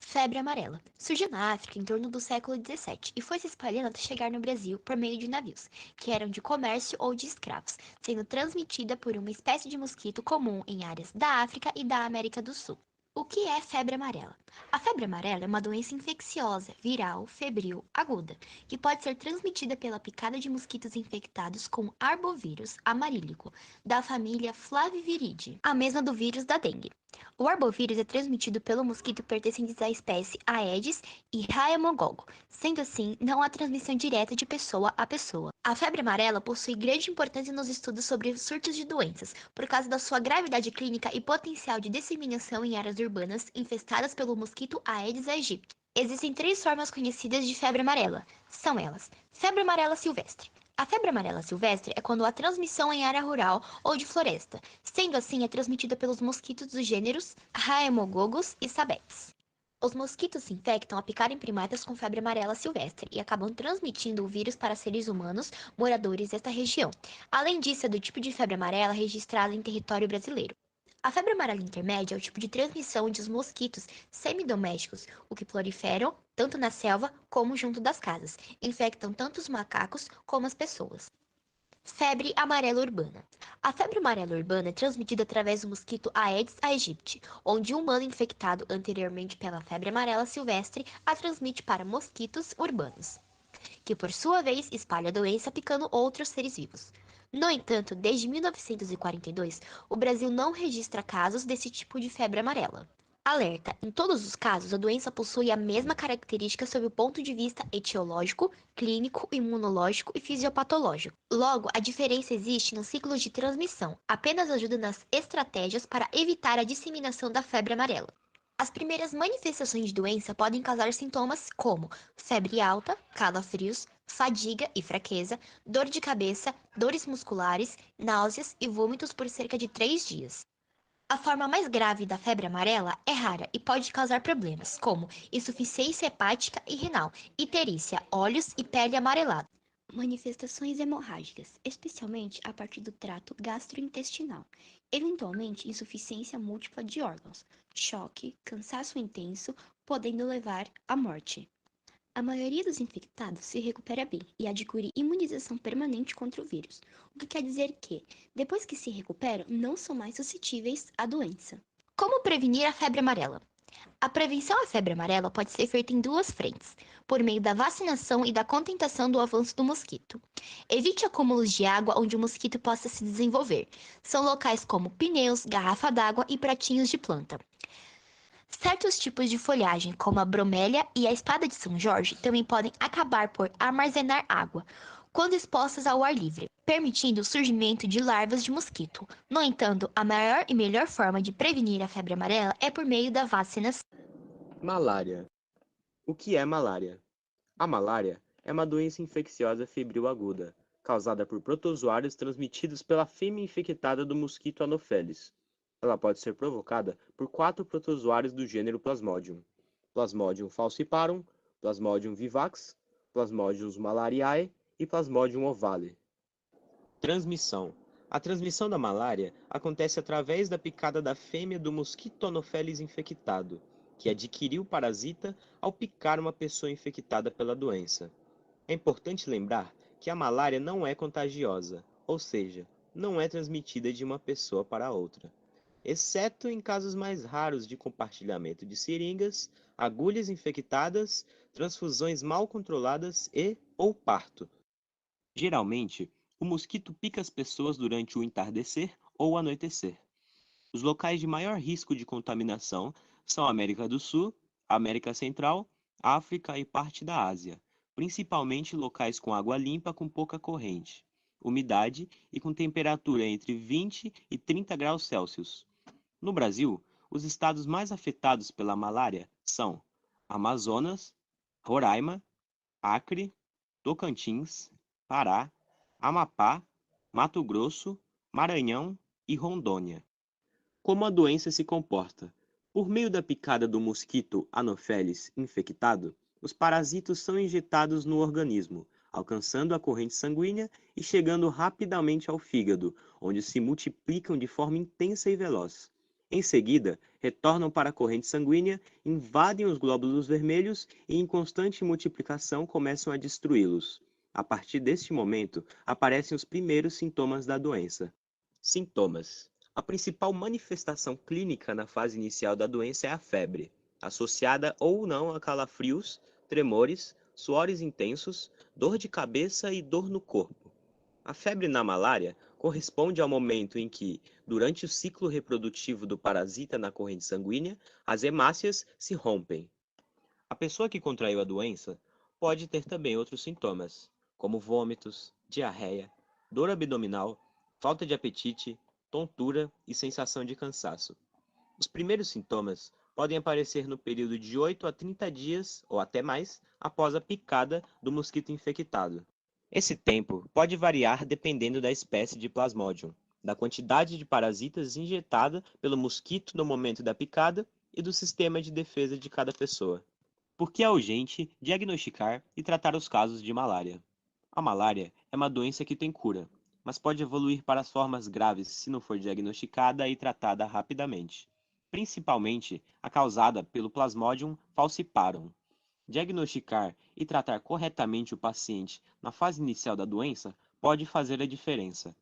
Febre amarela. Surgiu na África em torno do século XVII e foi se espalhando até chegar no Brasil por meio de navios, que eram de comércio ou de escravos, sendo transmitida por uma espécie de mosquito comum em áreas da África e da América do Sul. O que é febre amarela? A febre amarela é uma doença infecciosa, viral, febril, aguda, que pode ser transmitida pela picada de mosquitos infectados com arbovírus amarílico, da família Flaviviridae, a mesma do vírus da dengue. O arbovírus é transmitido pelo mosquito pertencentes à espécie Aedes e Haemogogo, sendo assim, não há transmissão direta de pessoa a pessoa. A febre amarela possui grande importância nos estudos sobre surtos de doenças, por causa da sua gravidade clínica e potencial de disseminação em áreas urbanas infestadas pelo mosquito Aedes aegypti. Existem 3 formas conhecidas de febre amarela. São elas: febre amarela silvestre. A febre amarela silvestre é quando há transmissão em área rural ou de floresta, sendo assim é transmitida pelos mosquitos dos gêneros Haemogogos e Sabetes. Os mosquitos se infectam ao picarem primatas com febre amarela silvestre e acabam transmitindo o vírus para seres humanos moradores desta região. Além disso, é do tipo de febre amarela registrada em território brasileiro. A febre amarela intermédia é o tipo de transmissão de os mosquitos semidomésticos, o que proliferam tanto na selva como junto das casas, infectam tanto os macacos como as pessoas. Febre amarela urbana. A febre amarela urbana é transmitida através do mosquito Aedes aegypti, onde um humano infectado anteriormente pela febre amarela silvestre a transmite para mosquitos urbanos, que por sua vez espalha a doença picando outros seres vivos. No entanto, desde 1942, o Brasil não registra casos desse tipo de febre amarela. Alerta: em todos os casos, a doença possui a mesma característica sob o ponto de vista etiológico, clínico, imunológico e fisiopatológico. Logo, a diferença existe nos ciclos de transmissão, apenas ajuda nas estratégias para evitar a disseminação da febre amarela. As primeiras manifestações de doença podem causar sintomas como febre alta, calafrios, fadiga e fraqueza, dor de cabeça, dores musculares, náuseas e vômitos por cerca de 3 dias. A forma mais grave da febre amarela é rara e pode causar problemas, como insuficiência hepática e renal, icterícia, olhos e pele amarelada. Manifestações hemorrágicas, especialmente a partir do trato gastrointestinal, eventualmente insuficiência múltipla de órgãos, choque, cansaço intenso, podendo levar à morte. A maioria dos infectados se recupera bem e adquire imunização permanente contra o vírus, o que quer dizer que, depois que se recuperam, não são mais suscetíveis à doença. Como prevenir a febre amarela? A prevenção à febre amarela pode ser feita em duas frentes, por meio da vacinação e da contenção do avanço do mosquito. Evite acúmulos de água onde o mosquito possa se desenvolver. São locais como pneus, garrafa d'água e pratinhos de planta. Certos tipos de folhagem, como a bromélia e a espada de São Jorge, também podem acabar por armazenar água quando expostas ao ar livre, permitindo o surgimento de larvas de mosquito. No entanto, a maior e melhor forma de prevenir a febre amarela é por meio da vacinação. Malária. O que é malária? A malária é uma doença infecciosa febril aguda, causada por protozoários transmitidos pela fêmea infectada do mosquito Anopheles. Ela pode ser provocada por 4 protozoários do gênero Plasmodium: Plasmodium falciparum, Plasmodium vivax, Plasmodium malariae e Plasmodium ovale. Transmissão. A transmissão da malária acontece através da picada da fêmea do mosquito Anopheles infectado, que adquiriu o parasita ao picar uma pessoa infectada pela doença. É importante lembrar que a malária não é contagiosa, ou seja, não é transmitida de uma pessoa para outra, exceto em casos mais raros de compartilhamento de seringas, agulhas infectadas, transfusões mal controladas ou parto. Geralmente, o mosquito pica as pessoas durante o entardecer ou anoitecer. Os locais de maior risco de contaminação são a América do Sul, América Central, África e parte da Ásia, principalmente locais com água limpa com pouca corrente, umidade e com temperatura entre 20 e 30 graus Celsius. No Brasil, os estados mais afetados pela malária são Amazonas, Roraima, Acre, Tocantins, Pará, Amapá, Mato Grosso, Maranhão e Rondônia. Como a doença se comporta? Por meio da picada do mosquito Anopheles infectado, os parasitos são injetados no organismo, alcançando a corrente sanguínea e chegando rapidamente ao fígado, onde se multiplicam de forma intensa e veloz. Em seguida, retornam para a corrente sanguínea, invadem os glóbulos vermelhos e, em constante multiplicação, começam a destruí-los. A partir deste momento, aparecem os primeiros sintomas da doença. Sintomas. A principal manifestação clínica na fase inicial da doença é a febre, associada ou não a calafrios, tremores, suores intensos, dor de cabeça e dor no corpo. A febre na malária corresponde ao momento em que, durante o ciclo reprodutivo do parasita na corrente sanguínea, as hemácias se rompem. A pessoa que contraiu a doença pode ter também outros sintomas, como vômitos, diarreia, dor abdominal, falta de apetite, tontura e sensação de cansaço. Os primeiros sintomas podem aparecer no período de 8 a 30 dias, ou até mais, após a picada do mosquito infectado. Esse tempo pode variar dependendo da espécie de Plasmodium, da quantidade de parasitas injetada pelo mosquito no momento da picada e do sistema de defesa de cada pessoa. Porque é urgente diagnosticar e tratar os casos de malária. A malária é uma doença que tem cura, mas pode evoluir para as formas graves se não for diagnosticada e tratada rapidamente, principalmente a causada pelo Plasmodium falciparum. Diagnosticar e tratar corretamente o paciente na fase inicial da doença pode fazer a diferença.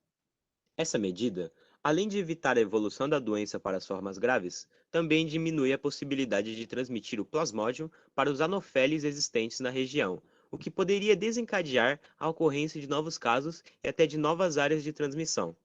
Essa medida, além de evitar a evolução da doença para as formas graves, também diminui a possibilidade de transmitir o Plasmodium para os Anopheles existentes na região, o que poderia desencadear a ocorrência de novos casos e até de novas áreas de transmissão.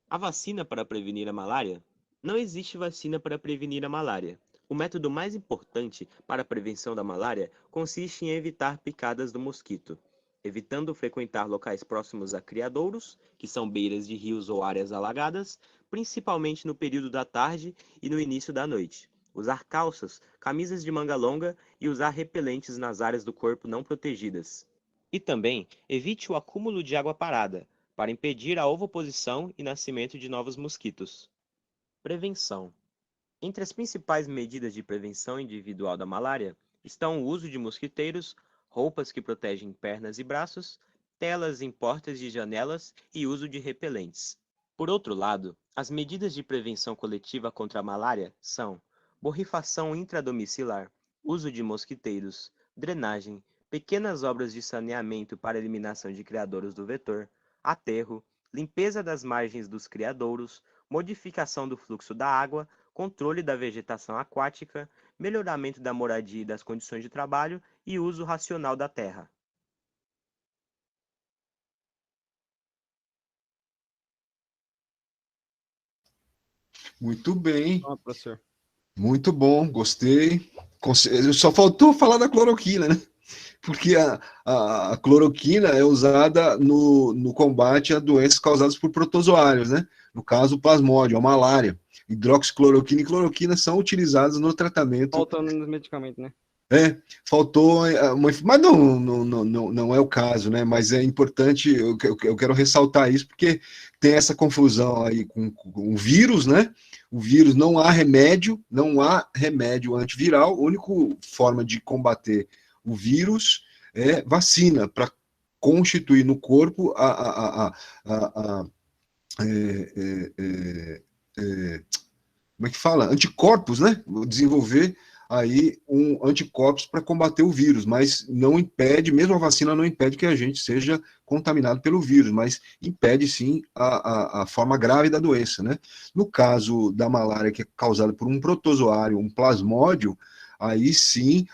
A vacina para prevenir a malária? Não existe vacina para prevenir a malária. O método mais importante para a prevenção da malária consiste em evitar picadas do mosquito, evitando frequentar locais próximos a criadouros, que são beiras de rios ou áreas alagadas, principalmente no período da tarde e no início da noite. Usar calças, camisas de manga longa e usar repelentes nas áreas do corpo não protegidas. E também evite o acúmulo de água parada, para impedir a ovoposição e nascimento de novos mosquitos. Prevenção. Entre as principais medidas de prevenção individual da malária estão o uso de mosquiteiros, roupas que protegem pernas e braços, telas em portas de janelas e uso de repelentes. Por outro lado, as medidas de prevenção coletiva contra a malária são borrifação intradomiciliar, uso de mosquiteiros, drenagem, pequenas obras de saneamento para eliminação de criadouros do vetor, aterro, limpeza das margens dos criadouros, modificação do fluxo da água, controle da vegetação aquática, melhoramento da moradia e das condições de trabalho e uso racional da terra. Muito bem. Ó, professor. Muito bom, gostei. Só faltou falar da cloroquina, né? Porque a cloroquina é usada no combate a doenças causadas por protozoários, né? No caso, o plasmódio, a malária. Hidroxicloroquina e cloroquina são utilizadas no tratamento. Faltando nos medicamentos, né? Faltou mas não é o caso, né? Mas é importante, eu quero ressaltar isso, porque tem essa confusão aí com o vírus, né? O vírus não há remédio antiviral, a única forma de combater o vírus é vacina, para constituir no corpo como é que fala? Anticorpos, né? Desenvolver aí anticorpos para combater o vírus, mas não impede, mesmo a vacina não impede que a gente seja contaminado pelo vírus, mas impede sim a forma grave da doença, né? No caso da malária, que é causada por um protozoário, um plasmódio, aí sim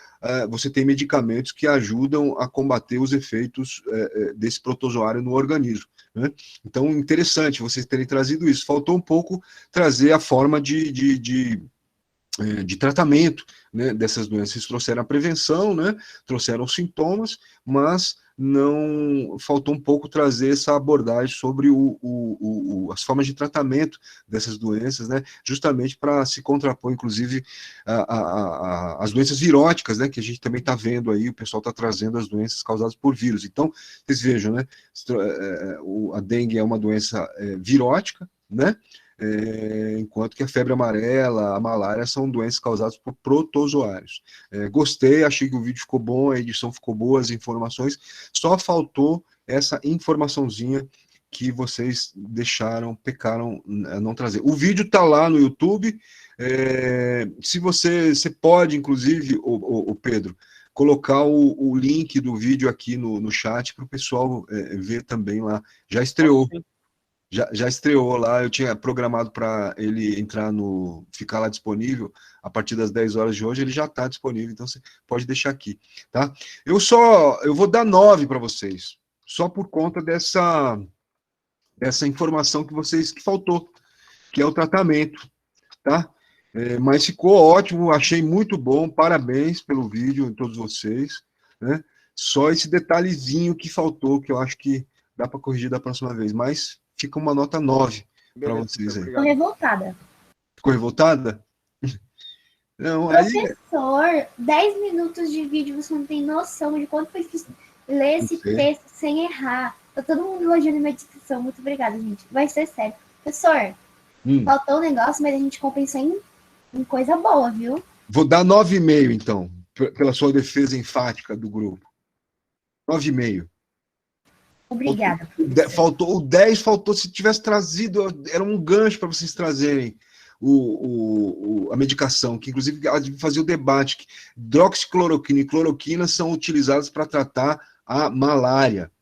você tem medicamentos que ajudam a combater os efeitos desse protozoário no organismo, né? Então, interessante vocês terem trazido isso. Faltou um pouco trazer a forma de tratamento, né, dessas doenças. Eles trouxeram a prevenção, né, trouxeram os sintomas, mas não faltou um pouco trazer essa abordagem sobre as formas de tratamento dessas doenças, né, justamente para se contrapor, inclusive, as doenças viróticas, né, que a gente também está vendo aí, o pessoal está trazendo as doenças causadas por vírus. Então, vocês vejam, né, a dengue é uma doença virótica, né, enquanto que a febre amarela, a malária são doenças causadas por protozoários. Gostei, achei que o vídeo ficou bom, a edição ficou boa, as informações, só faltou essa informaçãozinha que vocês pecaram a não trazer. O vídeo está lá no YouTube, se você pode, inclusive, o Pedro, colocar o link do vídeo aqui no chat para o pessoal ver também lá. Já estreou. Já estreou lá, eu tinha programado para ele ficar lá disponível a partir das 10 horas de hoje, ele já está disponível, então você pode deixar aqui, tá? Eu vou dar 9 para vocês, só por conta dessa informação que faltou, que é o tratamento, tá? Mas ficou ótimo, achei muito bom, parabéns pelo vídeo, todos vocês, né? Só esse detalhezinho que faltou, que eu acho que dá para corrigir da próxima vez, mas fica uma nota 9 para vocês aí. Estou revoltada. Ficou revoltada? Não, Professor, 10 minutos de vídeo, você não tem noção de quanto foi difícil ler esse texto sem errar. Tá todo mundo elogiando minha descrição. Muito obrigada, gente. Vai ser sério. Professor, faltou um negócio, mas a gente compensa em coisa boa, viu? Vou dar 9,5, então, pela sua defesa enfática do grupo. 9,5. Obrigada. Faltou o 10, se tivesse trazido, era um gancho para vocês trazerem a medicação, que inclusive fazia o debate que hidroxicloroquina e cloroquina são utilizadas para tratar a malária,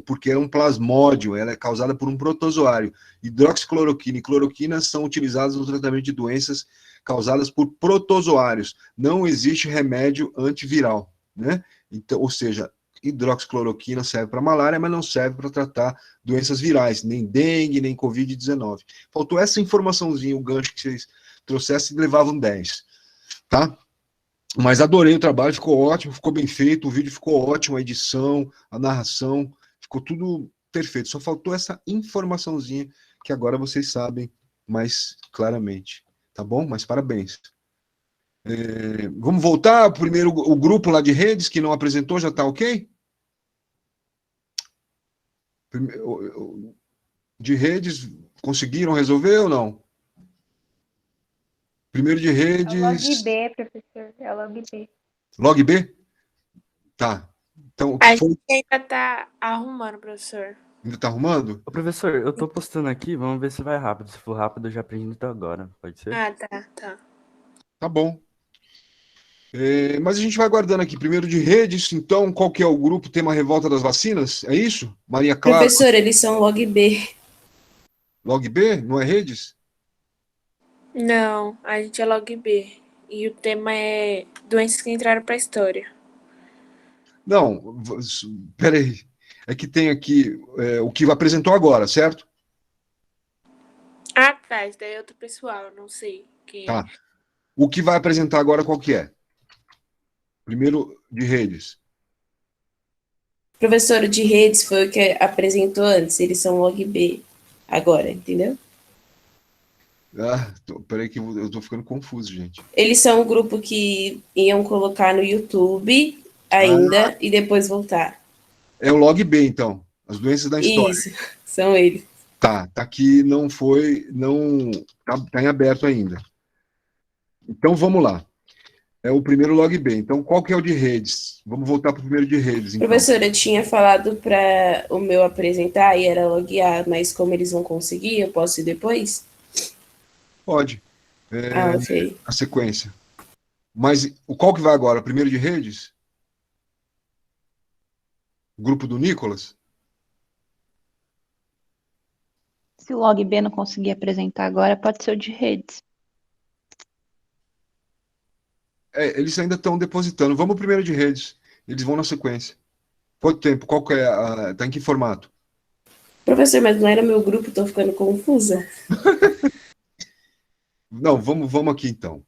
porque é um plasmódio, ela é causada por um protozoário. Hidroxicloroquina e cloroquina são utilizadas no tratamento de doenças causadas por protozoários. Não existe remédio antiviral, né? Então, ou seja, hidroxicloroquina serve para malária, mas não serve para tratar doenças virais, nem dengue, nem Covid-19. Faltou essa informaçãozinha, o gancho que vocês trouxessem e levavam 10, tá? Mas adorei o trabalho, ficou ótimo, ficou bem feito, o vídeo ficou ótimo, a edição, a narração, ficou tudo perfeito. Só faltou essa informaçãozinha que agora vocês sabem mais claramente, tá bom? Mas parabéns. Vamos voltar, primeiro o grupo lá de redes, que não apresentou, já está ok? De redes, conseguiram resolver ou não? Primeiro de É o redes. log B, professor. É o log B. Log B? Tá. Então, o que A foi? gente ainda tá arrumando, professor. Ainda tá arrumando? Ô, professor, eu tô postando aqui, vamos ver se vai rápido. Se for rápido, eu já aprendi até agora. Pode ser? Ah, tá. Tá bom. Mas a gente vai guardando aqui. Primeiro de redes, então, qual que é o grupo? Tema Revolta das Vacinas? É isso? Maria Clara? Professor, eles são log B. Log B? Não é redes? Não, a gente é log B. E o tema é doenças que entraram pra história. Não, peraí. É que tem aqui o que apresentou agora, certo? Ah, tá. Isso daí é outro pessoal, eu não sei quem é. Tá. O que vai apresentar agora qual que é? Primeiro de redes. Professor, o de redes foi o que apresentou antes. Eles são log B agora, entendeu? Peraí que eu tô ficando confuso, gente. Eles são um grupo que iam colocar no YouTube ainda e depois voltar. É o log B, então. As doenças da história. Isso, são eles. Tá aqui, não foi, tá em aberto ainda. Então, vamos lá. É o primeiro log B. Então, qual que é o de redes? Vamos voltar para o primeiro de redes, então. Professor, eu tinha falado para o meu apresentar e era log A, mas como eles vão conseguir, eu posso ir depois? Pode. Ok. A sequência. Mas qual que vai agora? Primeiro de redes? Grupo do Nicolas? Se o log B não conseguir apresentar agora, pode ser o de redes. Eles ainda estão depositando. Vamos primeiro de redes. Eles vão na sequência. Quanto tempo? Qual que é? Tá em que formato? Professor, mas não era meu grupo, tô ficando confusa. Não, vamos aqui então.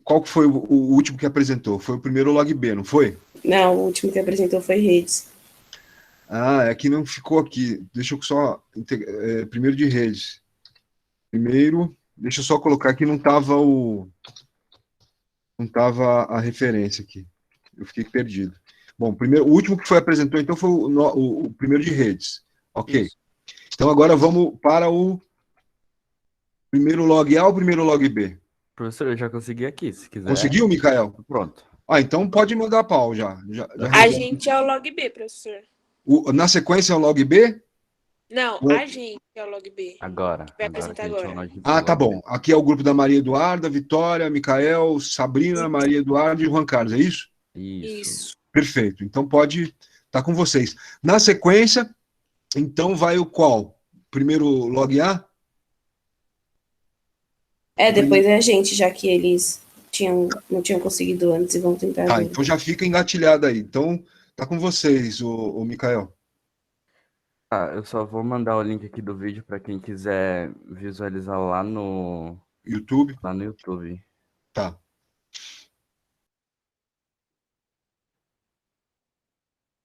Qual que foi o último que apresentou? Foi o primeiro log B, não foi? Não, o último que apresentou foi redes. É que não ficou aqui. Deixa eu só... primeiro de redes. Primeiro... Deixa eu só colocar aqui, não estava a referência aqui. Eu fiquei perdido. Bom, o último que apresentou, então, foi o primeiro de redes. Ok. Isso. Então, agora vamos para o primeiro log A ou o primeiro log B? Professor, eu já consegui aqui, se quiser. Conseguiu, Mikael? Pronto. Então pode mandar pau já. A gente é o log B, professor. Na sequência é o log B? Não, a gente é o log B. Agora. Vai apresentar agora. Tá bom. Aqui é o grupo da Maria Eduarda, Vitória, Mikael, Sabrina, Maria Eduarda e Juan Carlos, é isso? Isso. Perfeito. Então pode estar com vocês. Na sequência, então vai o qual? Primeiro log A? Depois é a gente, já que eles não tinham conseguido antes e vão tentar. Então já fica engatilhado aí. Então tá com vocês, o Mikael. Eu só vou mandar o link aqui do vídeo para quem quiser visualizar lá no YouTube. Lá no YouTube. Tá.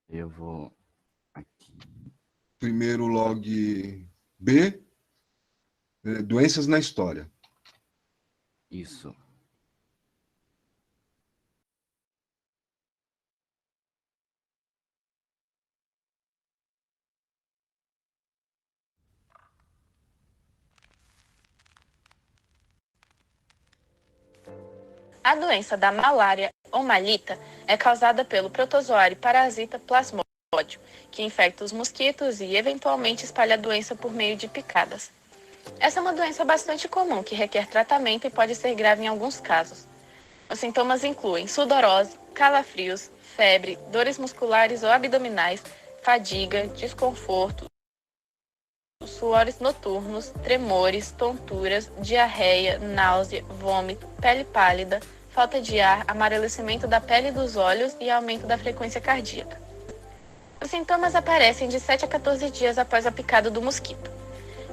Eu vou aqui. Primeiro log B, doenças na história. Isso. A doença da malária ou malita é causada pelo protozoário parasita plasmódio, que infecta os mosquitos e eventualmente espalha a doença por meio de picadas. Essa é uma doença bastante comum que requer tratamento e pode ser grave em alguns casos. Os sintomas incluem sudorose, calafrios, febre, dores musculares ou abdominais, fadiga, desconforto, suores noturnos, tremores, tonturas, diarreia, náusea, vômito, pele pálida, falta de ar, amarelecimento da pele e dos olhos e aumento da frequência cardíaca. Os sintomas aparecem de 7 a 14 dias após a picada do mosquito.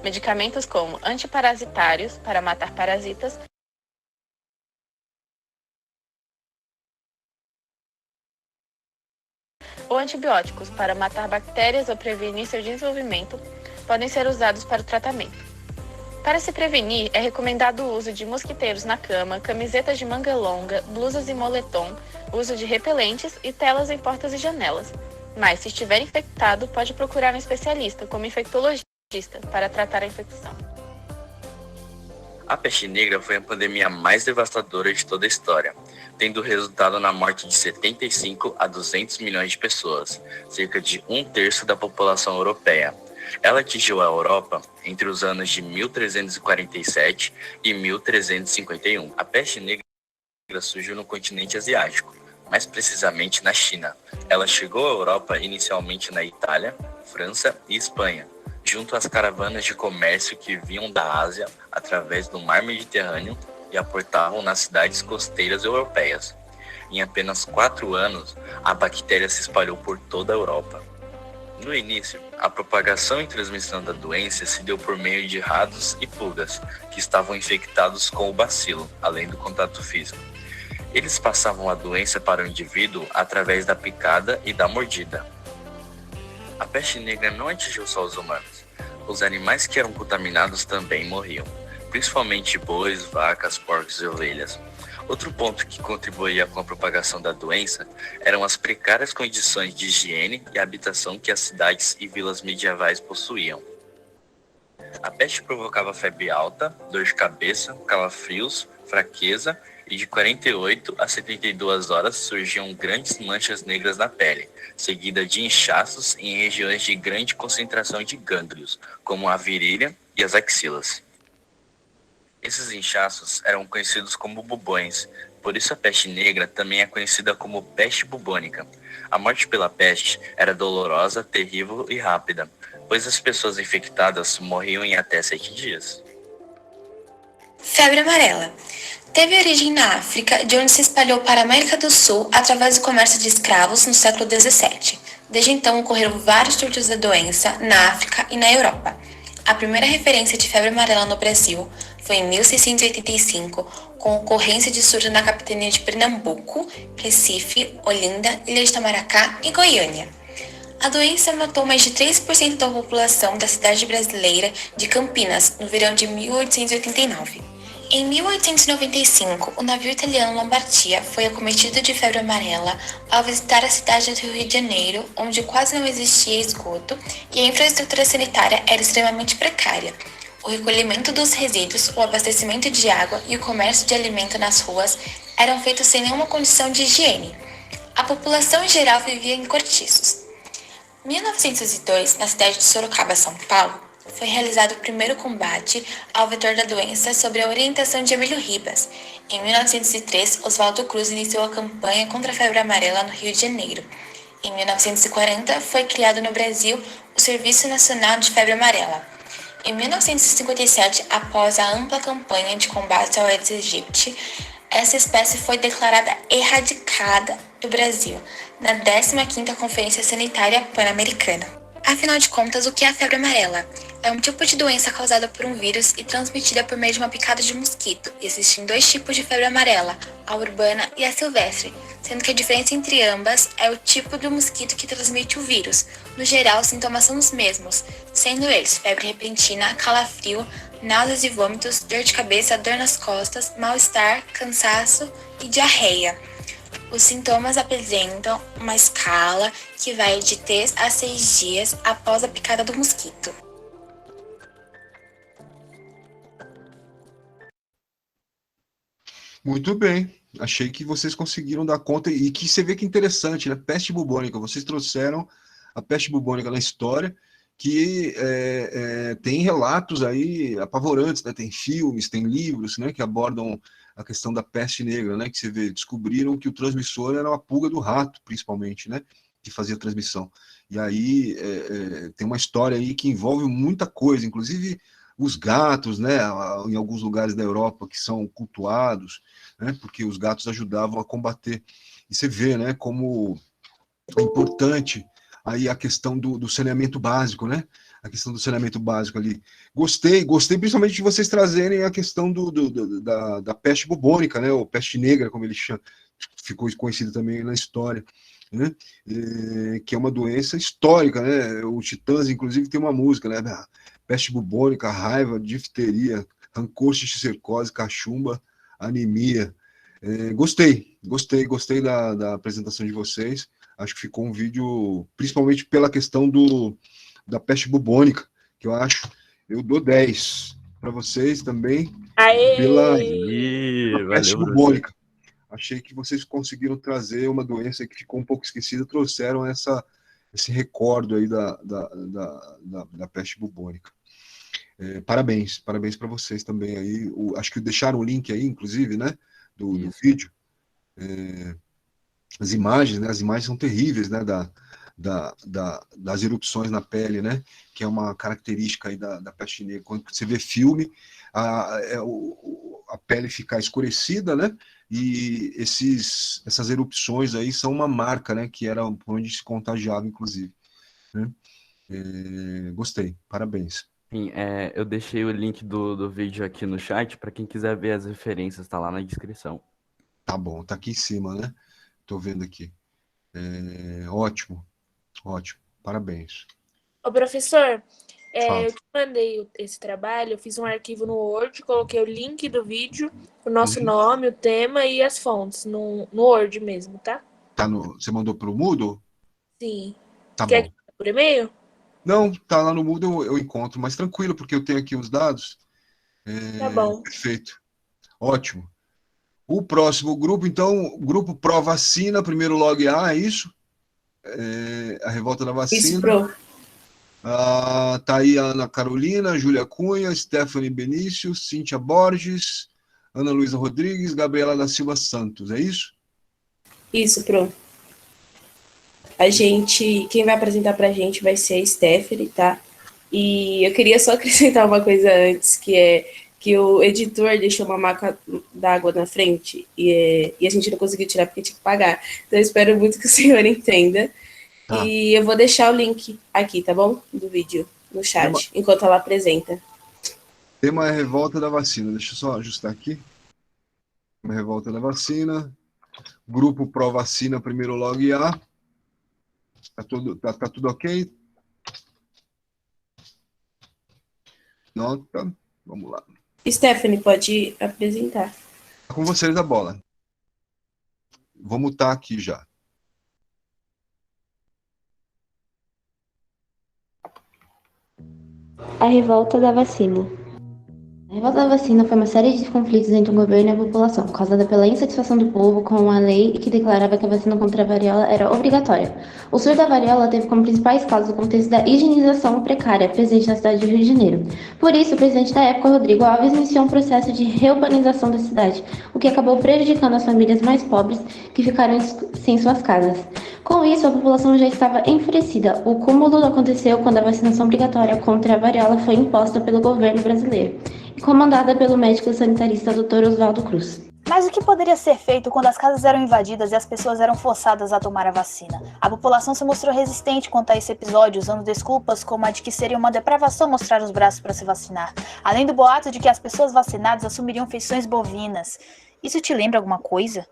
Medicamentos como antiparasitários, para matar parasitas, ou antibióticos, para matar bactérias ou prevenir seu desenvolvimento, podem ser usados para o tratamento. Para se prevenir, é recomendado o uso de mosquiteiros na cama, camisetas de manga longa, blusas e moletom, uso de repelentes e telas em portas e janelas. Mas, se estiver infectado, pode procurar um especialista, como infectologista, para tratar a infecção. A peste negra foi a pandemia mais devastadora de toda a história, tendo resultado na morte de 75 a 200 milhões de pessoas, cerca de 1/3 da população europeia. Ela atingiu a Europa entre os anos de 1347 e 1351. A peste negra surgiu no continente asiático, mais precisamente na China. Ela chegou à Europa inicialmente na Itália, França e Espanha, junto às caravanas de comércio que vinham da Ásia através do mar Mediterrâneo e aportavam nas cidades costeiras europeias. Em apenas 4 anos, a bactéria se espalhou por toda a Europa. No início, a propagação e transmissão da doença se deu por meio de ratos e pulgas, que estavam infectados com o bacilo, além do contato físico. Eles passavam a doença para o indivíduo através da picada e da mordida. A peste negra não atingiu só os humanos. Os animais que eram contaminados também morriam, principalmente bois, vacas, porcos e ovelhas. Outro ponto que contribuía com a propagação da doença eram as precárias condições de higiene e habitação que as cidades e vilas medievais possuíam. A peste provocava febre alta, dor de cabeça, calafrios, fraqueza e de 48 a 72 horas surgiam grandes manchas negras na pele, seguida de inchaços em regiões de grande concentração de gânglios, como a virilha e as axilas. Esses inchaços eram conhecidos como bubões, por isso a peste negra também é conhecida como peste bubônica. A morte pela peste era dolorosa, terrível e rápida, pois as pessoas infectadas morriam em até 7 dias. Febre amarela. Teve origem na África, de onde se espalhou para a América do Sul através do comércio de escravos no século XVII. Desde então ocorreram vários surtos da doença na África e na Europa. A primeira referência de febre amarela no Brasil foi em 1685, com ocorrência de surto na capitania de Pernambuco, Recife, Olinda, Ilha de Itamaracá e Goiânia. A doença matou mais de 3% da população da cidade brasileira de Campinas no verão de 1889. Em 1895, o navio italiano Lombardia foi acometido de febre amarela ao visitar a cidade do Rio de Janeiro, onde quase não existia esgoto e a infraestrutura sanitária era extremamente precária. O recolhimento dos resíduos, o abastecimento de água e o comércio de alimento nas ruas eram feitos sem nenhuma condição de higiene. A população em geral vivia em cortiços. Em 1902, na cidade de Sorocaba, São Paulo, foi realizado o primeiro combate ao vetor da doença sob a orientação de Emílio Ribas. Em 1903, Oswaldo Cruz iniciou a campanha contra a febre amarela no Rio de Janeiro. Em 1940, foi criado no Brasil o Serviço Nacional de Febre Amarela. Em 1957, após a ampla campanha de combate ao Aedes aegypti, essa espécie foi declarada erradicada do Brasil na 15ª Conferência Sanitária Pan-Americana. Afinal de contas, o que é a febre amarela? É um tipo de doença causada por um vírus e transmitida por meio de uma picada de mosquito. Existem 2 tipos de febre amarela, a urbana e a silvestre, sendo que a diferença entre ambas é o tipo do mosquito que transmite o vírus. No geral, os sintomas são os mesmos, sendo eles febre repentina, calafrio, náuseas e vômitos, dor de cabeça, dor nas costas, mal-estar, cansaço e diarreia. Os sintomas apresentam uma escala que vai de 3 a 6 dias após a picada do mosquito. Muito bem. Achei que vocês conseguiram dar conta e que você vê que interessante, né? Peste bubônica. Vocês trouxeram a peste bubônica na história, que tem relatos aí apavorantes, né? Tem filmes, tem livros, né? Que abordam a questão da peste negra, né? Que você vê, descobriram que o transmissor era uma pulga do rato, principalmente, né? Que fazia a transmissão. E aí tem uma história aí que envolve muita coisa, inclusive os gatos, né? Em alguns lugares da Europa que são cultuados, né? Porque os gatos ajudavam a combater. E você vê, né? Como é importante aí a questão do saneamento básico, né? A questão do saneamento básico ali. Gostei principalmente de vocês trazerem a questão da peste bubônica, né? Ou peste negra, como ele chama, ficou conhecido também na história, né? Que é uma doença histórica, né? O Titãs, inclusive, tem uma música, né? Peste bubônica, raiva, difteria, rancor, cisticercose, cachumba, anemia. Gostei da apresentação de vocês. Acho que ficou um vídeo, principalmente pela questão da peste bubônica, que eu dou 10 para vocês também. Pela Aê! peste Valeu, bubônica. Achei que vocês conseguiram trazer uma doença que ficou um pouco esquecida, trouxeram esse recordo aí da peste bubônica. Parabéns para vocês também aí. Acho que deixaram o link aí, inclusive, né, do vídeo. As imagens, né? As imagens são terríveis, né? Das erupções na pele, né? Que é uma característica aí da peste negra. Quando você vê filme, a pele fica escurecida, né? E essas erupções aí são uma marca, né? Que era por onde se contagiava, inclusive. Né? Gostei, parabéns. Sim, eu deixei o link do vídeo aqui no chat para quem quiser ver as referências, tá lá na descrição. Tá bom, tá aqui em cima, né? Tô vendo aqui. Ótimo, parabéns. Ô, professor, Fala. eu te mandei esse trabalho, eu fiz um arquivo no Word, coloquei o link do vídeo, o nosso nome, o tema e as fontes, no Word mesmo, tá? Você mandou pro Moodle? Sim. Tá Quer bom. que por e-mail? Não, tá lá no Moodle, eu encontro, mas tranquilo, porque eu tenho aqui os dados. Tá bom. Perfeito. Ótimo. O próximo grupo, então, grupo pró-vacina, primeiro log A, é isso? A revolta da vacina. Isso, pro. Tá aí a Ana Carolina, Júlia Cunha, Stephanie Benício, Cíntia Borges, Ana Luísa Rodrigues, Gabriela da Silva Santos, é isso? Isso, pro. Quem vai apresentar pra gente vai ser a Stephanie, tá? E eu queria só acrescentar uma coisa antes, que é que o editor deixou uma maca d'água na frente e a gente não conseguiu tirar porque tinha que pagar. Então eu espero muito que o senhor entenda. Tá. E eu vou deixar o link aqui, tá bom? Do vídeo, no chat, enquanto ela apresenta. Tema é revolta da vacina. Deixa eu só ajustar aqui. Tema é revolta da vacina. Grupo pró-vacina, primeiro log A. Tá tudo ok? Nota. Vamos lá. Stephanie, pode apresentar. Tá com vocês a bola. Vou mutar aqui já. A revolta da vacina. A revolta da vacina foi uma série de conflitos entre o governo e a população, causada pela insatisfação do povo com a lei que declarava que a vacina contra a varíola era obrigatória. O surto da varíola teve como principais causas o contexto da higienização precária presente na cidade do Rio de Janeiro. Por isso, o presidente da época, Rodrigo Alves, iniciou um processo de reurbanização da cidade, o que acabou prejudicando as famílias mais pobres que ficaram sem suas casas. Com isso, a população já estava enfurecida. O cúmulo aconteceu quando a vacinação obrigatória contra a varíola foi imposta pelo governo brasileiro e comandada pelo médico sanitarista Dr. Oswaldo Cruz. Mas o que poderia ser feito quando as casas eram invadidas e as pessoas eram forçadas a tomar a vacina? A população se mostrou resistente quanto a esse episódio, usando desculpas como a de que seria uma depravação mostrar os braços para se vacinar, além do boato de que as pessoas vacinadas assumiriam feições bovinas. Isso te lembra alguma coisa?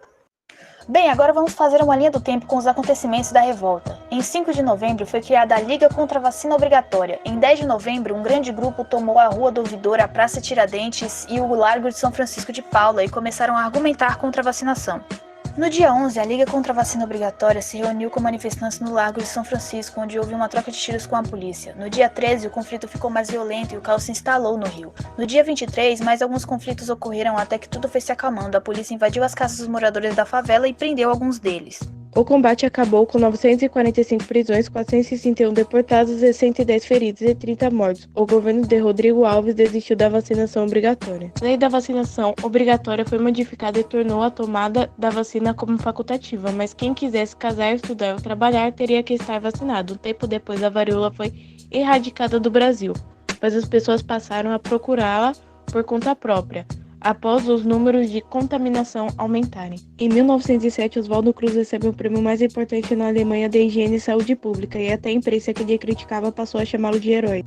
Bem, agora vamos fazer uma linha do tempo com os acontecimentos da revolta. Em 5 de novembro foi criada a Liga contra a Vacina Obrigatória. Em 10 de novembro, um grande grupo tomou a Rua do Ouvidor, a Praça Tiradentes e o Largo de São Francisco de Paula e começaram a argumentar contra a vacinação. No dia 11, a Liga contra a Vacina Obrigatória se reuniu com manifestantes no Largo de São Francisco, onde houve uma troca de tiros com a polícia. No dia 13, o conflito ficou mais violento e o caos se instalou no Rio. No dia 23, mais alguns conflitos ocorreram até que tudo foi se acalmando. A polícia invadiu as casas dos moradores da favela e prendeu alguns deles. O combate acabou com 945 prisões, 461 deportados e 110 feridos e 30 mortos. O governo de Rodrigo Alves desistiu da vacinação obrigatória. A lei da vacinação obrigatória foi modificada e tornou a tomada da vacina como facultativa, mas quem quisesse casar, estudar ou trabalhar teria que estar vacinado. Um tempo depois, a varíola foi erradicada do Brasil, mas as pessoas passaram a procurá-la por conta própria, após os números de contaminação aumentarem. Em 1907, Oswaldo Cruz recebe o prêmio mais importante na Alemanha de higiene e saúde pública, e até a imprensa que ele criticava passou a chamá-lo de herói.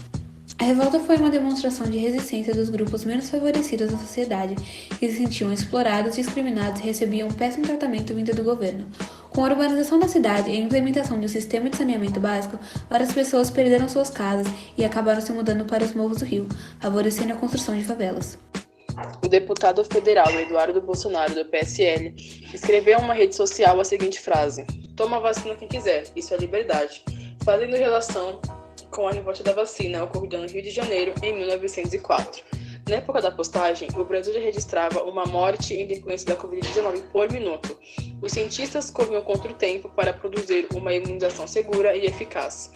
A revolta foi uma demonstração de resistência dos grupos menos favorecidos da sociedade, que se sentiam explorados, discriminados e recebiam um péssimo tratamento vindo do governo. Com a urbanização da cidade e a implementação de um sistema de saneamento básico, várias pessoas perderam suas casas e acabaram se mudando para os morros do Rio, favorecendo a construção de favelas. O deputado federal Eduardo Bolsonaro, do PSL, escreveu em uma rede social a seguinte frase: "Toma a vacina quem quiser, isso é liberdade", fazendo relação com a revolta da vacina ocorrida no Rio de Janeiro em 1904. Na época da postagem, o Brasil já registrava uma morte em decorrência da Covid-19 por minuto. Os cientistas corriam contra o tempo para produzir uma imunização segura e eficaz.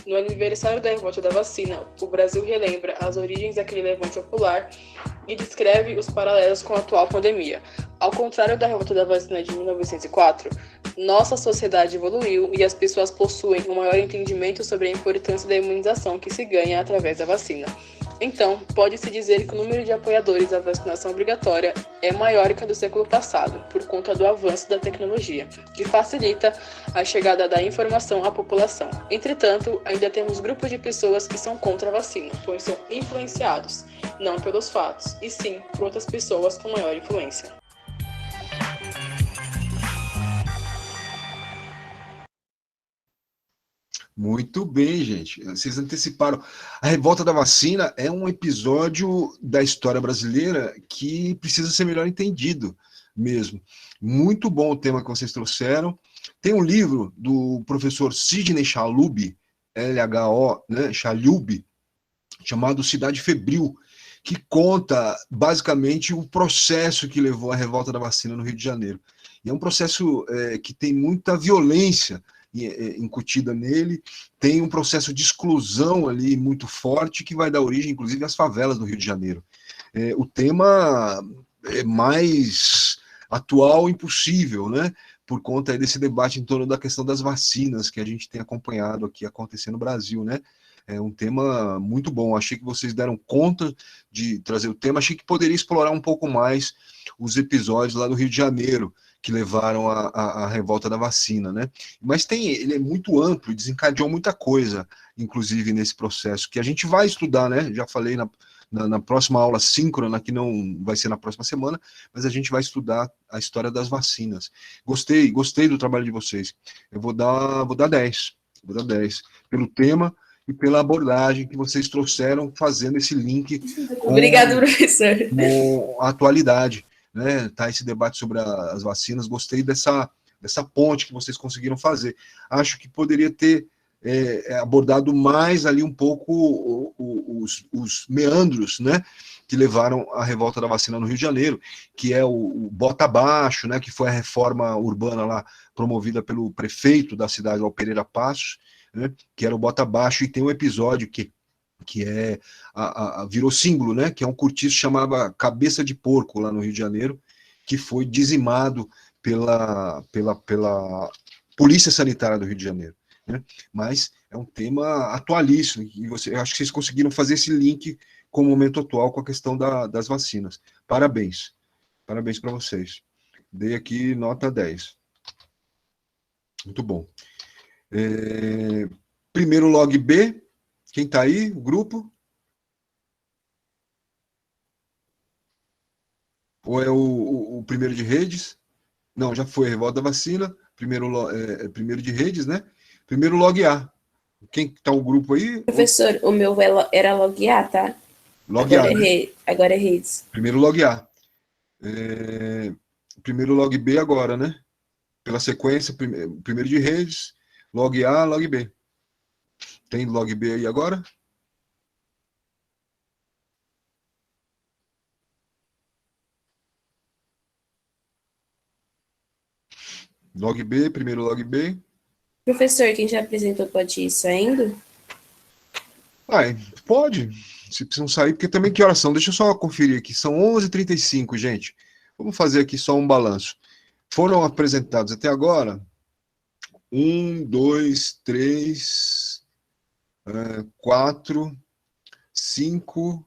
No aniversário da revolta da vacina, o Brasil relembra as origens daquele levante popular e descreve os paralelos com a atual pandemia. Ao contrário da revolta da vacina de 1904, nossa sociedade evoluiu e as pessoas possuem um maior entendimento sobre a importância da imunização que se ganha através da vacina. Então, pode-se dizer que o número de apoiadores da vacinação obrigatória é maior que a do século passado, por conta do avanço da tecnologia, que facilita a chegada da informação à população. Entretanto, ainda temos grupos de pessoas que são contra a vacina, pois são influenciados, não pelos fatos, e sim por outras pessoas com maior influência. Muito bem, gente. Vocês anteciparam. A revolta da vacina é um episódio da história brasileira que precisa ser melhor entendido mesmo. Muito bom o tema que vocês trouxeram. Tem um livro do professor Sidney Chalub, LHO, né, Chalub, chamado Cidade Febril, que conta basicamente o processo que levou à revolta da vacina no Rio de Janeiro. E é um processo que tem muita violência incutida nele, tem um processo de exclusão ali muito forte que vai dar origem, inclusive, às favelas do Rio de Janeiro. O tema é mais atual impossível, né? Por conta desse debate em torno da questão das vacinas que a gente tem acompanhado aqui acontecer no Brasil, né? É um tema muito bom. Achei que vocês deram conta de trazer o tema. Achei que poderia explorar um pouco mais os episódios lá do Rio de Janeiro, que levaram à revolta da vacina, né? Mas ele é muito amplo, desencadeou muita coisa, inclusive nesse processo, que a gente vai estudar, né? Já falei na próxima aula síncrona, que não vai ser na próxima semana, mas a gente vai estudar a história das vacinas. Gostei do trabalho de vocês. Eu vou dar 10. Vou dar 10 pelo tema e pela abordagem que vocês trouxeram, fazendo esse link Obrigado, professor. Com a atualidade, né? Tá esse debate sobre as vacinas. Gostei dessa ponte que vocês conseguiram fazer. Acho que poderia ter abordado mais ali um pouco os meandros, né, que levaram à revolta da vacina no Rio de Janeiro, que é o bota abaixo, né, que foi a reforma urbana lá promovida pelo prefeito da cidade, o Pereira Passos, né, que era o bota abaixo, e tem um episódio que virou símbolo, né, que é um cortiço chamado Cabeça de Porco lá no Rio de Janeiro, que foi dizimado pela Polícia Sanitária do Rio de Janeiro. Né? Mas é um tema atualíssimo, e eu acho que vocês conseguiram fazer esse link com o momento atual, com a questão das vacinas. Parabéns para vocês. Dei aqui nota 10. Muito bom. Primeiro log B, quem está aí? O grupo? Ou é o primeiro de redes? Não, já foi, revolta da vacina, primeiro de redes, né? Primeiro log A. Quem está o grupo aí? Professor, o meu era log A, tá? Log agora A, né? Agora é redes. Primeiro log A. Primeiro log B agora, né? Pela sequência, primeiro de redes, log A, log B. Tem log B aí agora? Log B, primeiro log B. Professor, quem já apresentou pode ir saindo? Pode. Se precisam sair, porque também que horas são? Deixa eu só conferir aqui. São 11h35, gente. Vamos fazer aqui só um balanço. Foram apresentados até agora 1, 2, 3, 4, 5,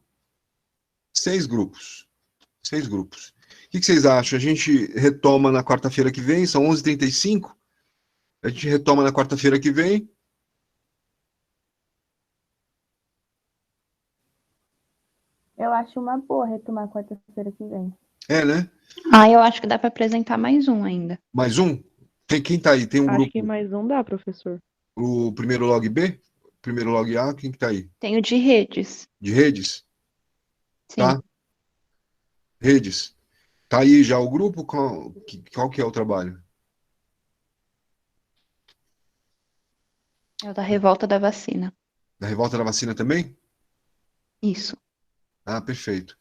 6 grupos. 6 grupos. O que vocês acham? A gente retoma na quarta-feira que vem, são 11h35. A gente retoma na quarta-feira que vem. Eu acho uma boa retomar quarta-feira que vem. Né? Eu acho que dá para apresentar mais um ainda. Mais um? Quem tá aí? Tem um grupo? Acho que mais um dá, professor. O primeiro log B? Primeiro log A? Quem que tá aí? Tem o de redes. De redes? Sim. Tá? Redes. Tá aí já o grupo? Qual que é o trabalho? É o da revolta da vacina. Da revolta da vacina também? Isso. Perfeito.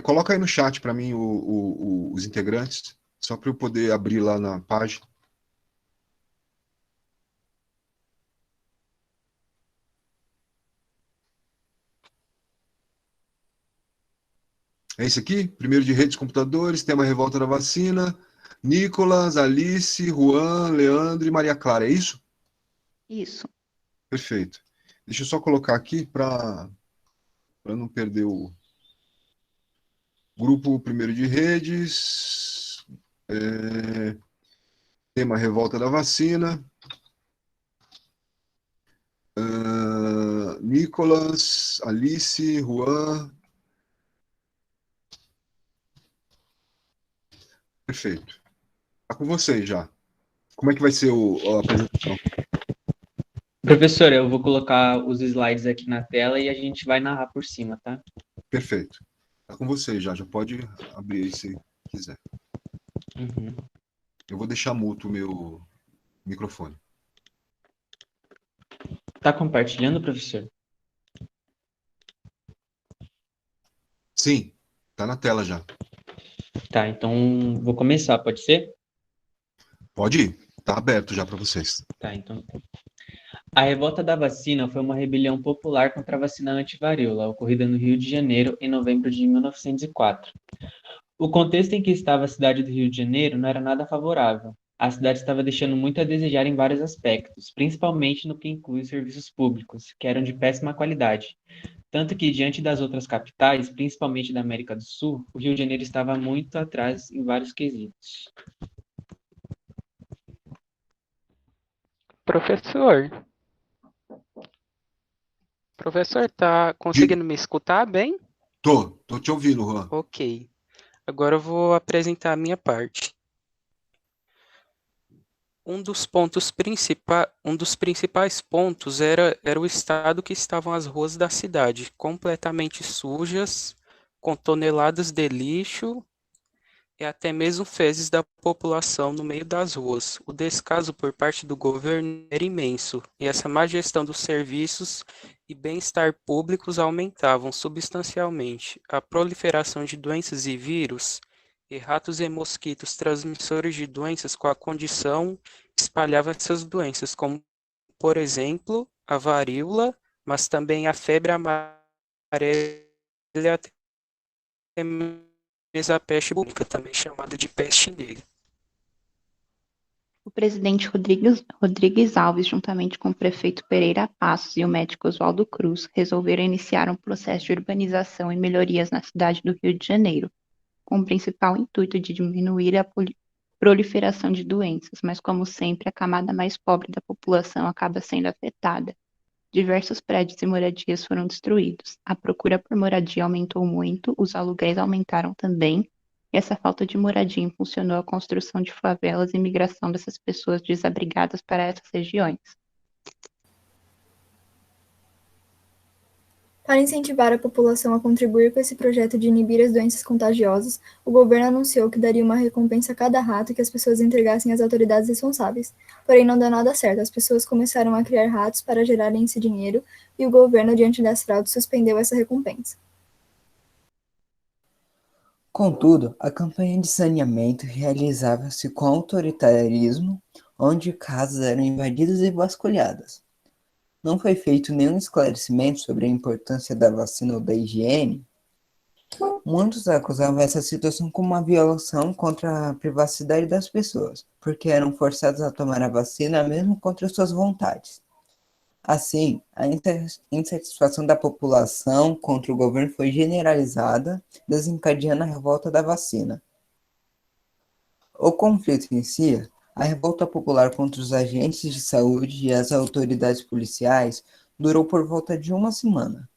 Coloca aí no chat para mim os integrantes, só para eu poder abrir lá na página. É esse aqui? Primeiro de redes, computadores, tema revolta da vacina. Nicolas, Alice, Juan, Leandro e Maria Clara, é isso? Isso. Perfeito. Deixa eu só colocar aqui para não perder o grupo primeiro de redes. Tema revolta da vacina. Nicolas, Alice, Juan. Perfeito. Está com vocês já. Como é que vai ser a apresentação? Professor, eu vou colocar os slides aqui na tela e a gente vai narrar por cima, tá? Perfeito. Está com vocês já. Já pode abrir aí se quiser. Uhum. Eu vou deixar mudo o meu microfone. Tá compartilhando, professor? Sim, tá na tela já. Tá, então vou começar, pode ser? Pode ir, tá aberto já para vocês. Tá, então. A revolta da vacina foi uma rebelião popular contra a vacina antivaríola, ocorrida no Rio de Janeiro em novembro de 1904. O contexto em que estava a cidade do Rio de Janeiro não era nada favorável. A cidade estava deixando muito a desejar em vários aspectos, principalmente no que inclui os serviços públicos, que eram de péssima qualidade. Tanto que, diante das outras capitais, principalmente da América do Sul, o Rio de Janeiro estava muito atrás em vários quesitos. Professor, tá conseguindo me escutar bem? Tô te ouvindo, Juan. Ok. Agora eu vou apresentar a minha parte. Um dos principais pontos era o estado que estavam as ruas da cidade, completamente sujas, com toneladas de lixo e até mesmo fezes da população no meio das ruas. O descaso por parte do governo era imenso, e essa má gestão dos serviços e bem-estar públicos aumentavam substancialmente a proliferação de doenças e vírus, e ratos e mosquitos transmissores de doenças com a condição espalhavam essas doenças, como, por exemplo, a varíola, mas também a febre amarela e até mesmo a peste bubônica, também chamada de peste negra. O presidente Rodrigues Alves, juntamente com o prefeito Pereira Passos e o médico Oswaldo Cruz, resolveram iniciar um processo de urbanização e melhorias na cidade do Rio de Janeiro, com o principal intuito de diminuir a proliferação de doenças, mas como sempre, a camada mais pobre da população acaba sendo afetada. Diversos prédios e moradias foram destruídos. A procura por moradia aumentou muito, os aluguéis aumentaram também, e essa falta de moradia impulsionou a construção de favelas e migração dessas pessoas desabrigadas para essas regiões. Para incentivar a população a contribuir com esse projeto de inibir as doenças contagiosas, o governo anunciou que daria uma recompensa a cada rato que as pessoas entregassem às autoridades responsáveis. Porém, não deu nada certo. As pessoas começaram a criar ratos para gerarem esse dinheiro e o governo, diante das fraudes, suspendeu essa recompensa. Contudo, a campanha de saneamento realizava-se com autoritarismo, onde casas eram invadidas e vasculhadas. Não foi feito nenhum esclarecimento sobre a importância da vacina ou da higiene. Muitos acusavam essa situação como uma violação contra a privacidade das pessoas, porque eram forçados a tomar a vacina mesmo contra suas vontades. Assim, a insatisfação da população contra o governo foi generalizada, desencadeando a revolta da vacina. O conflito em si, a revolta popular contra os agentes de saúde e as autoridades policiais durou por volta de uma semana.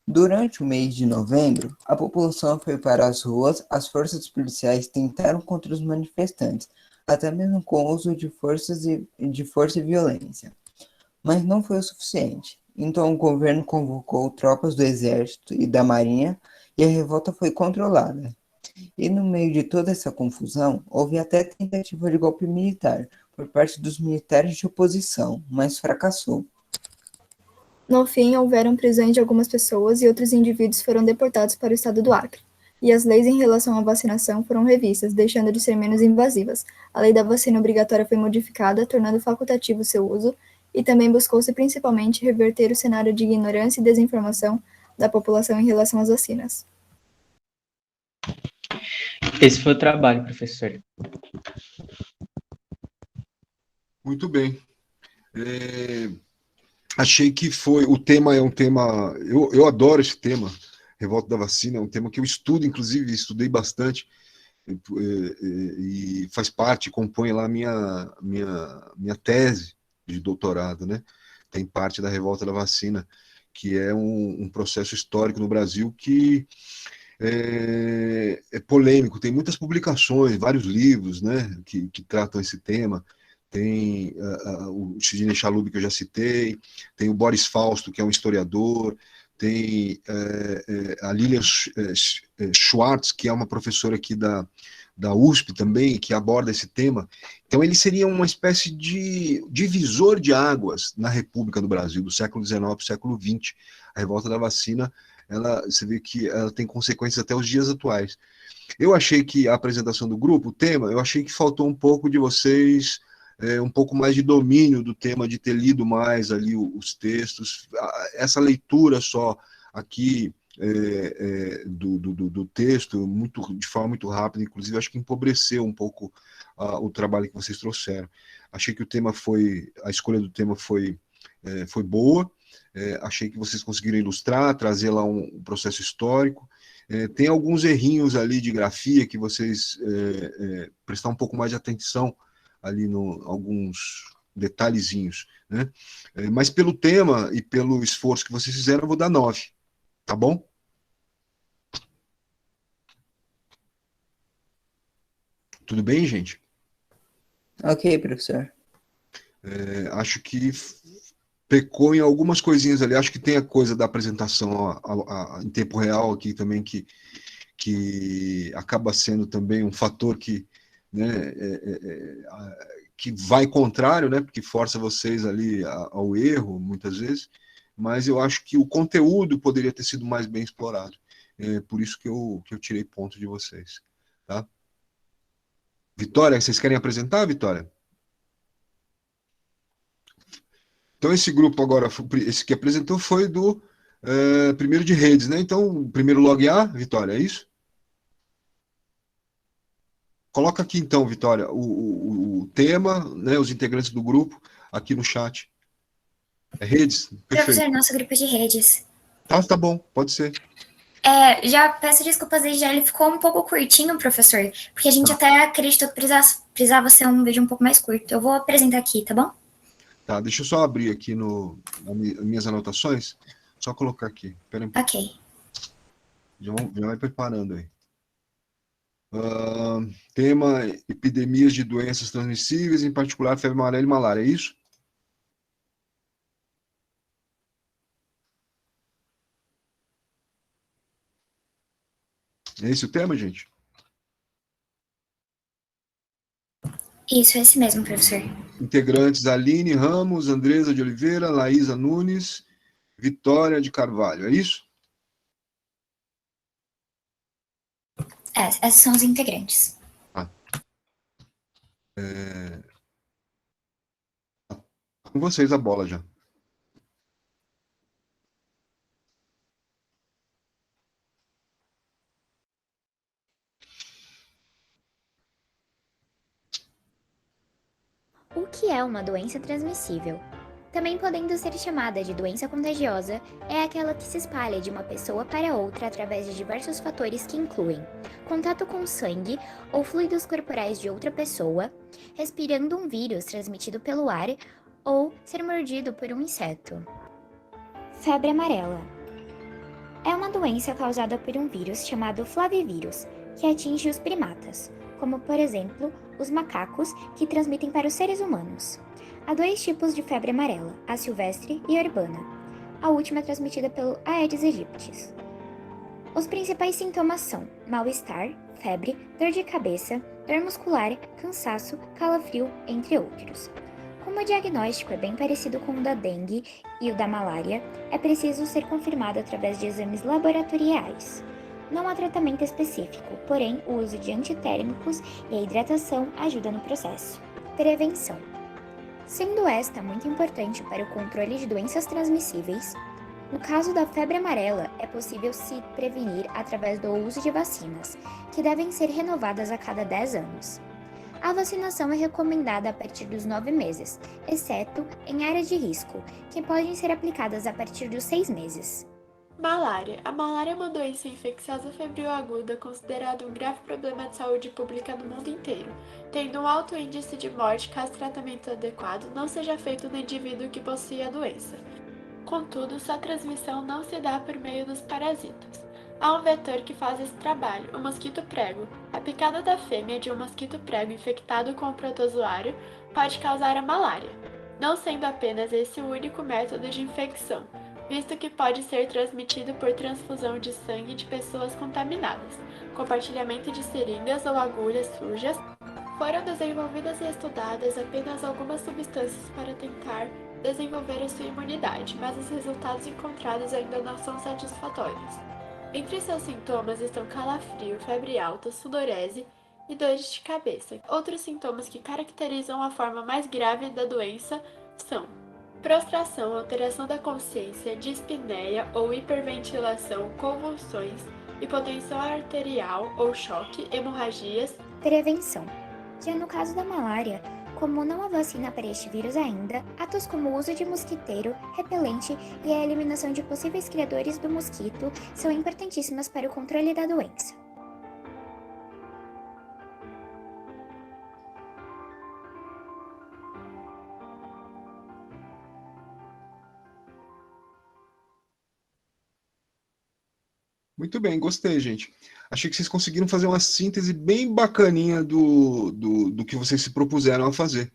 Durante o mês de novembro, a população foi para as ruas, as forças policiais tentaram contra os manifestantes, até mesmo com o uso de força e violência. Mas não foi o suficiente. Então o governo convocou tropas do exército e da marinha e a revolta foi controlada. E no meio de toda essa confusão, houve até tentativa de golpe militar por parte dos militares de oposição, mas fracassou. No fim, houveram prisões de algumas pessoas e outros indivíduos foram deportados para o estado do Acre. e as leis em relação à vacinação foram revistas, deixando de ser menos invasivas. A lei da vacina obrigatória foi modificada, tornando facultativo seu uso, e também buscou-se principalmente reverter o cenário de ignorância e desinformação da população em relação às vacinas. Esse foi o trabalho, professor. Muito bem. Achei que foi... O tema é um tema... Eu adoro esse tema, revolta da vacina, é um tema que eu estudo, inclusive, estudei bastante, e faz parte, compõe lá minha tese de doutorado, né? Tem parte da revolta da vacina, que é um processo histórico no Brasil que é polêmico. Tem muitas publicações, vários livros, né, que tratam esse tema. Tem o Sidney Chalub, que eu já citei, tem o Boris Fausto, que é um historiador, tem a Lilian Schwartz, que é uma professora aqui da USP também, que aborda esse tema. Então ele seria uma espécie de divisor de águas na República do Brasil, do século XIX para o século XX. A revolta da vacina, você vê que ela tem consequências até os dias atuais. Eu achei que a apresentação do grupo, o tema, eu achei que faltou um pouco de vocês, um pouco mais de domínio do tema, de ter lido mais ali os textos. Essa leitura só aqui do texto, de forma muito rápida, inclusive, acho que empobreceu um pouco o trabalho que vocês trouxeram. Achei que a escolha do tema foi boa, achei que vocês conseguiram ilustrar, trazer lá um processo histórico. Tem alguns errinhos ali de grafia que vocês prestar um pouco mais de atenção ali alguns detalhezinhos, né? Mas pelo tema e pelo esforço que vocês fizeram, eu vou dar 9, tá bom? Tudo bem, gente? Ok, professor. Acho que pecou em algumas coisinhas ali. Acho que tem a coisa da apresentação em tempo real aqui também, que acaba sendo também um fator que, né, que vai contrário, né, porque força vocês ali ao erro, muitas vezes, mas eu acho que o conteúdo poderia ter sido mais bem explorado. Por isso que eu tirei ponto de vocês. Tá? Vitória, vocês querem apresentar, Vitória? Então, esse grupo agora, esse que apresentou foi do primeiro de redes, né? Então, o primeiro log A, Vitória, é isso? Coloca aqui, então, Vitória, o tema, né, os integrantes do grupo, aqui no chat. Redes? Perfeito. Professor, nosso grupo de redes. Tá bom, pode ser. Já peço desculpas desde já, ele ficou um pouco curtinho, professor, porque a gente até acreditou que precisava ser um vídeo um pouco mais curto. Eu vou apresentar aqui, tá bom? Tá, deixa eu só abrir aqui as minhas anotações, só colocar aqui. Pera aí. Ok. Já vai preparando aí. Tema: epidemias de doenças transmissíveis, em particular febre amarela e malária, é isso? É esse o tema, gente? Isso, é esse mesmo, professor. Integrantes: Aline Ramos, Andresa de Oliveira, Laísa Nunes, Vitória de Carvalho, é isso? Esses são os integrantes. Com vocês a bola já. O que é uma doença transmissível? Também podendo ser chamada de doença contagiosa, é aquela que se espalha de uma pessoa para outra através de diversos fatores que incluem contato com sangue ou fluidos corporais de outra pessoa, respirando um vírus transmitido pelo ar ou ser mordido por um inseto. Febre amarela. É uma doença causada por um vírus chamado flavivírus, que atinge os primatas, como por exemplo os macacos, que transmitem para os seres humanos. Há 2 tipos de febre amarela, a silvestre e a urbana. A última é transmitida pelo Aedes aegypti. Os principais sintomas são mal-estar, febre, dor de cabeça, dor muscular, cansaço, calafrio, entre outros. Como o diagnóstico é bem parecido com o da dengue e o da malária, é preciso ser confirmado através de exames laboratoriais. Não há tratamento específico, porém o uso de antitérmicos e a hidratação ajuda no processo. Prevenção. Sendo esta muito importante para o controle de doenças transmissíveis, no caso da febre amarela, é possível se prevenir através do uso de vacinas, que devem ser renovadas a cada 10 anos. A vacinação é recomendada a partir dos 9 meses, exceto em áreas de risco, que podem ser aplicadas a partir dos 6 meses. Malária. A malária é uma doença infecciosa febril aguda considerada um grave problema de saúde pública no mundo inteiro, tendo um alto índice de morte caso o tratamento adequado não seja feito no indivíduo que possui a doença. Contudo, sua transmissão não se dá por meio dos parasitas. Há um vetor que faz esse trabalho, o mosquito prego. A picada da fêmea de um mosquito prego infectado com o protozoário pode causar a malária, não sendo apenas esse o único método de infecção, visto que pode ser transmitido por transfusão de sangue de pessoas contaminadas, compartilhamento de seringas ou agulhas sujas. Foram desenvolvidas e estudadas apenas algumas substâncias para tentar desenvolver a sua imunidade, mas os resultados encontrados ainda não são satisfatórios. Entre seus sintomas estão calafrio, febre alta, sudorese e dores de cabeça. Outros sintomas que caracterizam a forma mais grave da doença são prostração, alteração da consciência, dispneia ou hiperventilação, convulsões, hipotensão arterial ou choque, hemorragias. Prevenção. Já no caso da malária, como não há vacina para este vírus ainda, atos como o uso de mosquiteiro, repelente e a eliminação de possíveis criadores do mosquito são importantíssimas para o controle da doença. Muito bem, gostei, gente. Achei que vocês conseguiram fazer uma síntese bem bacaninha do que vocês se propuseram a fazer.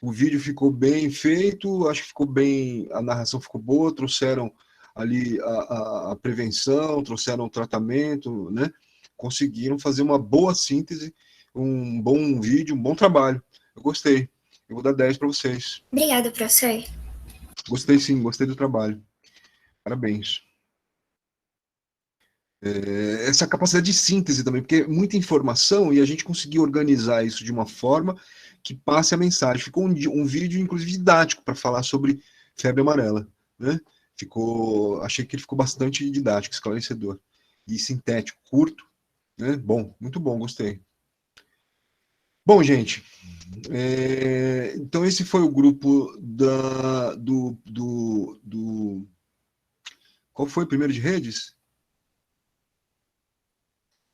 O vídeo ficou bem feito, acho que ficou bem, a narração ficou boa, trouxeram ali a prevenção, trouxeram o tratamento, né? Conseguiram fazer uma boa síntese, um bom vídeo, um bom trabalho. Eu gostei. Eu vou dar 10 para vocês. Obrigada, professor. Gostei sim, gostei do trabalho. Parabéns. Essa capacidade de síntese também, porque é muita informação e a gente conseguiu organizar isso de uma forma que passe a mensagem. Ficou um vídeo, inclusive, didático para falar sobre febre amarela, né? Achei que ele ficou bastante didático, esclarecedor e sintético, curto, né? Bom, muito bom, gostei. Bom, gente, então esse foi o grupo qual foi o primeiro de redes?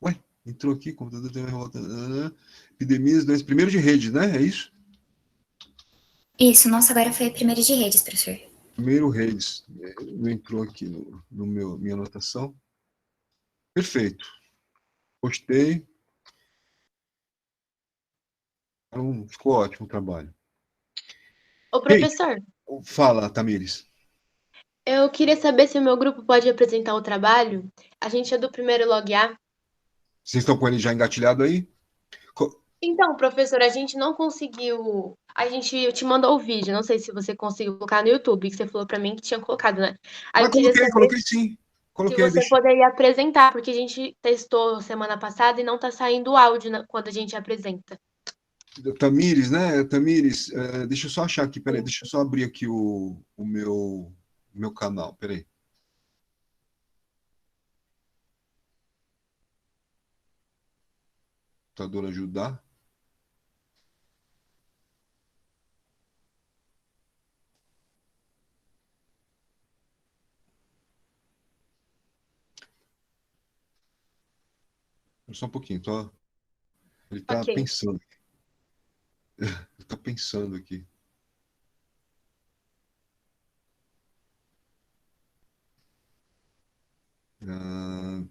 Ué, entrou aqui, computador tem revolta. Epidemias, doenças, primeiro de rede, né? É isso? Isso, nossa, agora foi primeiro de redes, professor. Primeiro redes. Não entrou aqui no minha anotação. Perfeito. Gostei. Então, ficou ótimo o trabalho. Ô, professor, Fala, Tamires. eu queria saber se o meu grupo pode apresentar o trabalho. A gente é do primeiro Log A. Vocês estão com ele já engatilhado aí? Então, professor, a gente não conseguiu. Eu te mandou o vídeo, não sei se você conseguiu colocar no YouTube, que você falou pra mim que tinha colocado, né? Aí eu queria saber Coloquei sim. se você poderia apresentar, porque a gente testou semana passada e não tá saindo o áudio quando a gente apresenta. Tamires, né? Tamires, deixa eu só achar aqui, peraí, deixa eu só abrir aqui o meu canal, peraí. Computador ajudar. Só um pouquinho, ele está Ok. pensando. Ele está pensando aqui.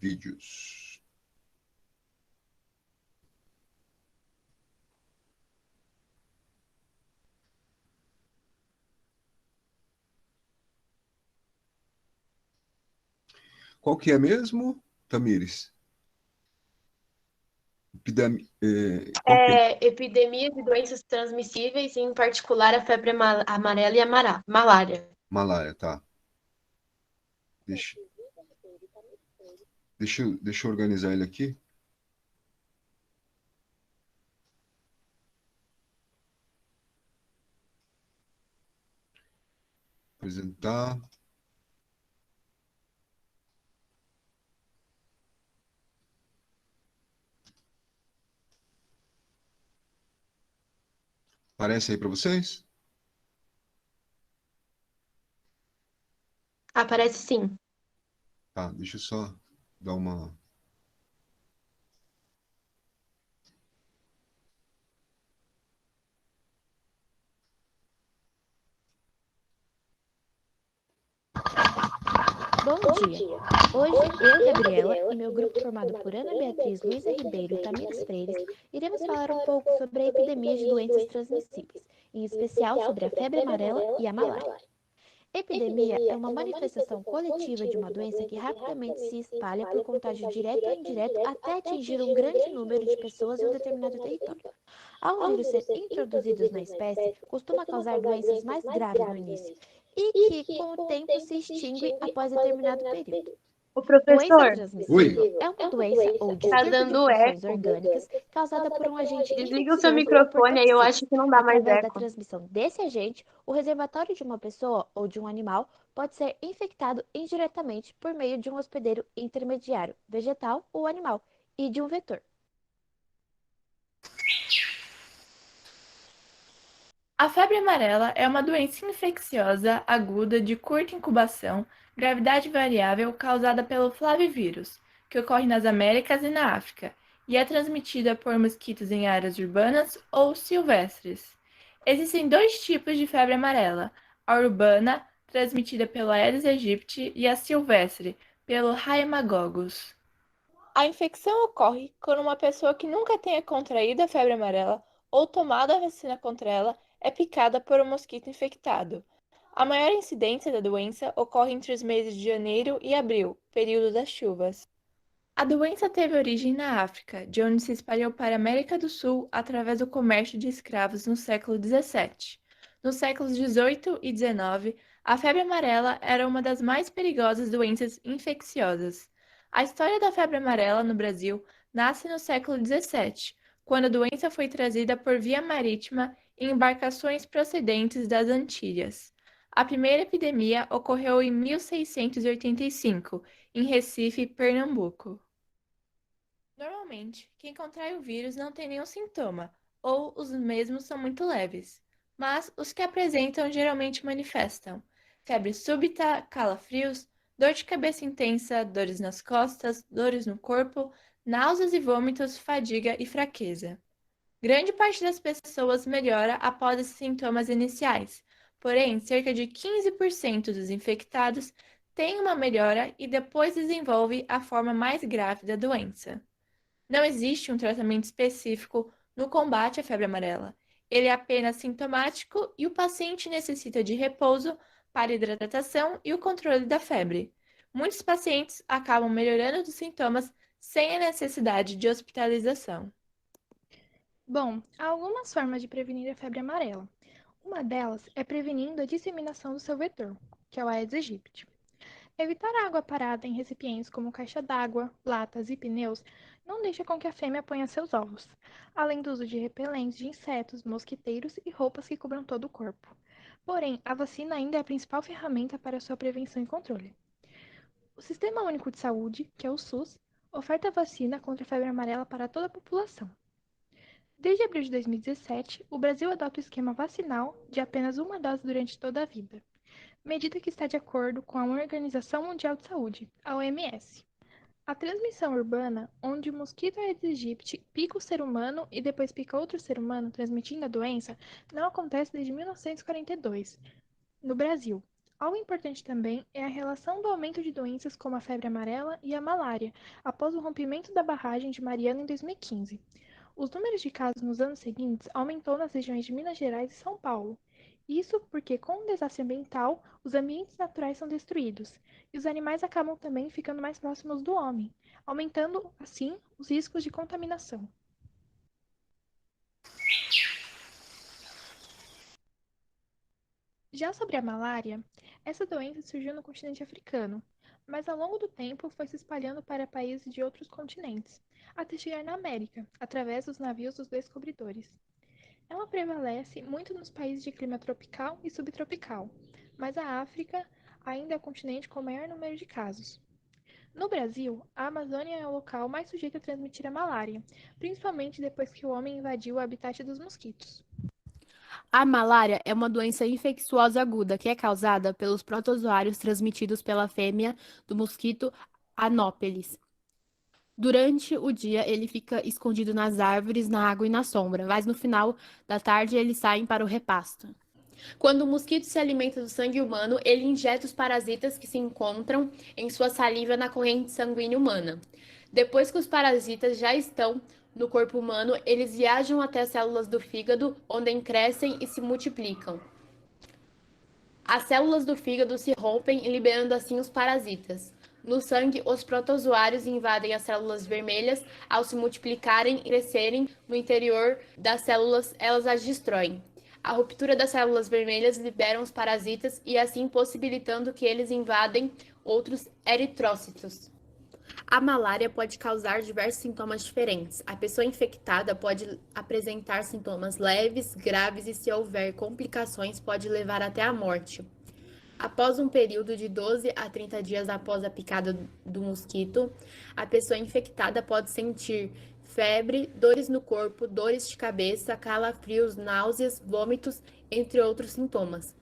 Vídeos. Qual que é mesmo, Tamires? Epidemias e doenças transmissíveis, em particular a febre amarela e a malária. Malária, tá. Deixa. Deixa eu organizar ele aqui. Apresentar. Aparece aí para vocês? Aparece sim. Tá, deixa eu só dar uma. Bom dia! Hoje, eu, Gabriela, e meu grupo formado por Ana Beatriz, Luísa Ribeiro e Tamires Freires, iremos falar um pouco sobre a epidemia de doenças transmissíveis, em especial sobre a febre amarela e a malária. Epidemia é uma manifestação coletiva de uma doença que rapidamente se espalha por contágio direto ou indireto até atingir um grande número de pessoas em um determinado território. Ao um vírus ser introduzido na espécie, costuma causar doenças mais graves no início e que, com o tempo, se extinguem após determinado período. O Doença professor, transmissível é uma doença ou tá distúrbio de dando funções eco. orgânicas causada por um agente Desliga o seu infeccioso ou por microfone aí, eu acho toxinas. que não dá mais Através da eco. transmissão desse agente, o reservatório de uma pessoa ou de um animal pode ser infectado indiretamente por meio de um hospedeiro intermediário, vegetal ou animal, e de um vetor. A febre amarela é uma doença infecciosa aguda de curta incubação, gravidade variável causada pelo flavivírus, que ocorre nas Américas e na África, e é transmitida por mosquitos em áreas urbanas ou silvestres. Existem dois tipos de febre amarela: a urbana, transmitida pelo Aedes aegypti, e a silvestre, pelo Haemococcus. A infecção ocorre quando uma pessoa que nunca tenha contraído a febre amarela ou tomado a vacina contra ela é picada por um mosquito infectado. A maior incidência da doença ocorre entre os meses de janeiro e abril, período das chuvas. A doença teve origem na África, de onde se espalhou para a América do Sul através do comércio de escravos no século XVII. Nos séculos XVIII e XIX, a febre amarela era uma das mais perigosas doenças infecciosas. A história da febre amarela no Brasil nasce no século XVII, quando a doença foi trazida por via marítima em embarcações procedentes das Antilhas. A primeira epidemia ocorreu em 1685, em Recife, Pernambuco. Normalmente, quem contrai o vírus não tem nenhum sintoma, ou os mesmos são muito leves, mas os que apresentam geralmente manifestam febre súbita, calafrios, dor de cabeça intensa, dores nas costas, dores no corpo, náuseas e vômitos, fadiga e fraqueza. Grande parte das pessoas melhora após esses sintomas iniciais, porém, cerca de 15% dos infectados têm uma melhora e depois desenvolve a forma mais grave da doença. Não existe um tratamento específico no combate à febre amarela. Ele é apenas sintomático e o paciente necessita de repouso para hidratação e o controle da febre. Muitos pacientes acabam melhorando dos sintomas sem a necessidade de hospitalização. Bom, há algumas formas de prevenir a febre amarela. Uma delas é prevenindo a disseminação do seu vetor, que é o Aedes aegypti. Evitar a água parada em recipientes como caixa d'água, latas e pneus não deixa com que a fêmea ponha seus ovos, além do uso de repelentes de insetos, mosquiteiros e roupas que cubram todo o corpo. Porém, a vacina ainda é a principal ferramenta para sua prevenção e controle. O Sistema Único de Saúde, que é o SUS, oferta vacina contra a febre amarela para toda a população. Desde abril de 2017, o Brasil adota o esquema vacinal de apenas uma dose durante toda a vida, medida que está de acordo com a Organização Mundial de Saúde, a OMS. A transmissão urbana, onde o mosquito Aedes aegypti pica o ser humano e depois pica outro ser humano transmitindo a doença, não acontece desde 1942, no Brasil. Algo importante também é a relação do aumento de doenças como a febre amarela e a malária, após o rompimento da barragem de Mariana em 2015. Os números de casos nos anos seguintes aumentou nas regiões de Minas Gerais e São Paulo. Isso porque, com o desastre ambiental, os ambientes naturais são destruídos, e os animais acabam também ficando mais próximos do homem, aumentando, assim, os riscos de contaminação. Já sobre a malária, essa doença surgiu no continente africano, mas ao longo do tempo foi se espalhando para países de outros continentes, até chegar na América, através dos navios dos descobridores. Ela prevalece muito nos países de clima tropical e subtropical, mas a África ainda é o continente com o maior número de casos. No Brasil, a Amazônia é o local mais sujeito a transmitir a malária, principalmente depois que o homem invadiu o habitat dos mosquitos. A malária é uma doença infecciosa aguda que é causada pelos protozoários transmitidos pela fêmea do mosquito Anopheles. Durante o dia, ele fica escondido nas árvores, na água e na sombra, mas no final da tarde eles saem para o repasto. Quando o mosquito se alimenta do sangue humano, ele injeta os parasitas que se encontram em sua saliva na corrente sanguínea humana. Depois que os parasitas já estão no corpo humano, eles viajam até as células do fígado, onde crescem e se multiplicam. As células do fígado se rompem, liberando assim os parasitas. No sangue, os protozoários invadem as células vermelhas. Ao se multiplicarem e crescerem no interior das células, elas as destroem. A ruptura das células vermelhas libera os parasitas e assim possibilitando que eles invadem outros eritrócitos. A malária pode causar diversos sintomas diferentes. A pessoa infectada pode apresentar sintomas leves, graves e, se houver complicações, pode levar até a morte. Após um período de 12 a 30 dias após a picada do mosquito, a pessoa infectada pode sentir febre, dores no corpo, dores de cabeça, calafrios, náuseas, vômitos, entre outros sintomas.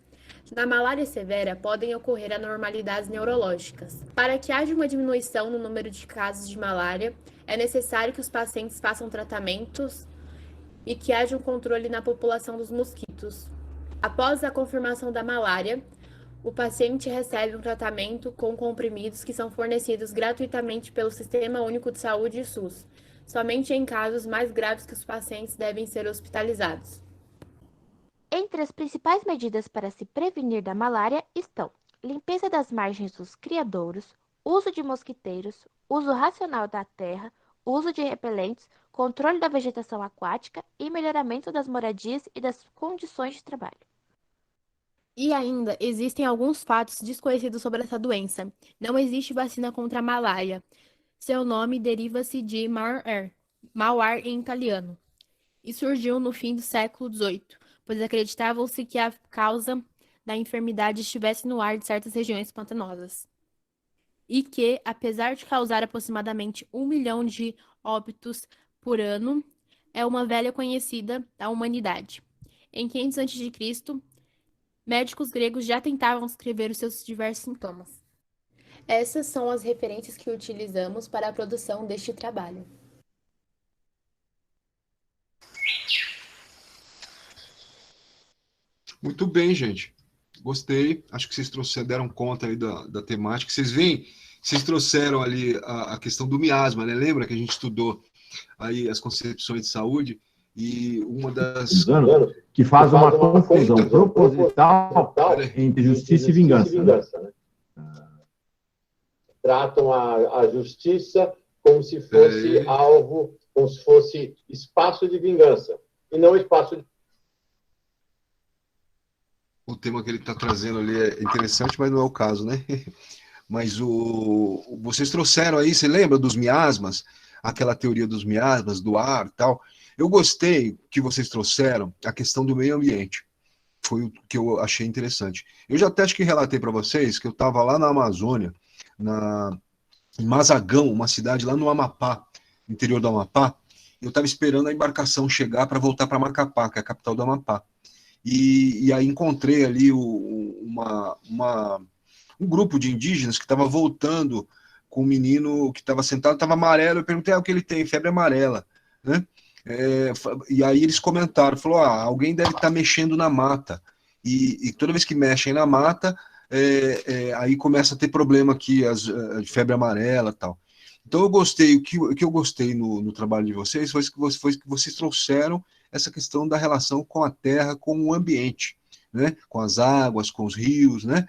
Na malária severa, podem ocorrer anormalidades neurológicas. Para que haja uma diminuição no número de casos de malária, é necessário que os pacientes façam tratamentos e que haja um controle na população dos mosquitos. Após a confirmação da malária, o paciente recebe um tratamento com comprimidos que são fornecidos gratuitamente pelo Sistema Único de Saúde SUS. Somente em casos mais graves que os pacientes devem ser hospitalizados. Entre as principais medidas para se prevenir da malária estão limpeza das margens dos criadouros, uso de mosquiteiros, uso racional da terra, uso de repelentes, controle da vegetação aquática e melhoramento das moradias e das condições de trabalho. E ainda existem alguns fatos desconhecidos sobre essa doença. Não existe vacina contra a malária. Seu nome deriva-se de malware em italiano, e surgiu no fim do século XVIII, pois acreditavam-se que a causa da enfermidade estivesse no ar de certas regiões pantanosas. E que, apesar de causar aproximadamente 1 milhão de óbitos por ano, é uma velha conhecida da humanidade. Em 500 a.C., médicos gregos já tentavam descrever os seus diversos sintomas. Essas são as referências que utilizamos para a produção deste trabalho. Muito bem, gente. Gostei. Acho que vocês deram conta aí da temática. Vocês veem, vocês trouxeram ali a questão do miasma, né? Lembra que a gente estudou aí as concepções de saúde? E uma das... que faz uma confusão proposital entre justiça e vingança. Né? Tratam a justiça como se fosse alvo, como se fosse espaço de vingança, e não espaço de... O tema que ele está trazendo ali é interessante, mas não é o caso, né? Mas vocês trouxeram aí, você lembra dos miasmas? Aquela teoria dos miasmas, do ar e tal. Eu gostei que vocês trouxeram a questão do meio ambiente. Foi o que eu achei interessante. Eu já até acho que relatei para vocês que eu estava lá na Amazônia, em Mazagão, uma cidade lá no Amapá, interior do Amapá. Eu estava esperando a embarcação chegar para voltar para Macapá, que é a capital do Amapá. E aí encontrei ali um grupo de indígenas que estava voltando com um menino que estava sentado, estava amarelo. Eu perguntei o que ele tem, febre amarela, né? E aí eles comentaram, falou, alguém deve estar mexendo na mata, e toda vez que mexem na mata, aí começa a ter problema aqui, de febre amarela e tal. Então eu gostei, o que eu gostei no trabalho de vocês foi que vocês trouxeram essa questão da relação com a terra, com o ambiente, né? Com as águas, com os rios, né?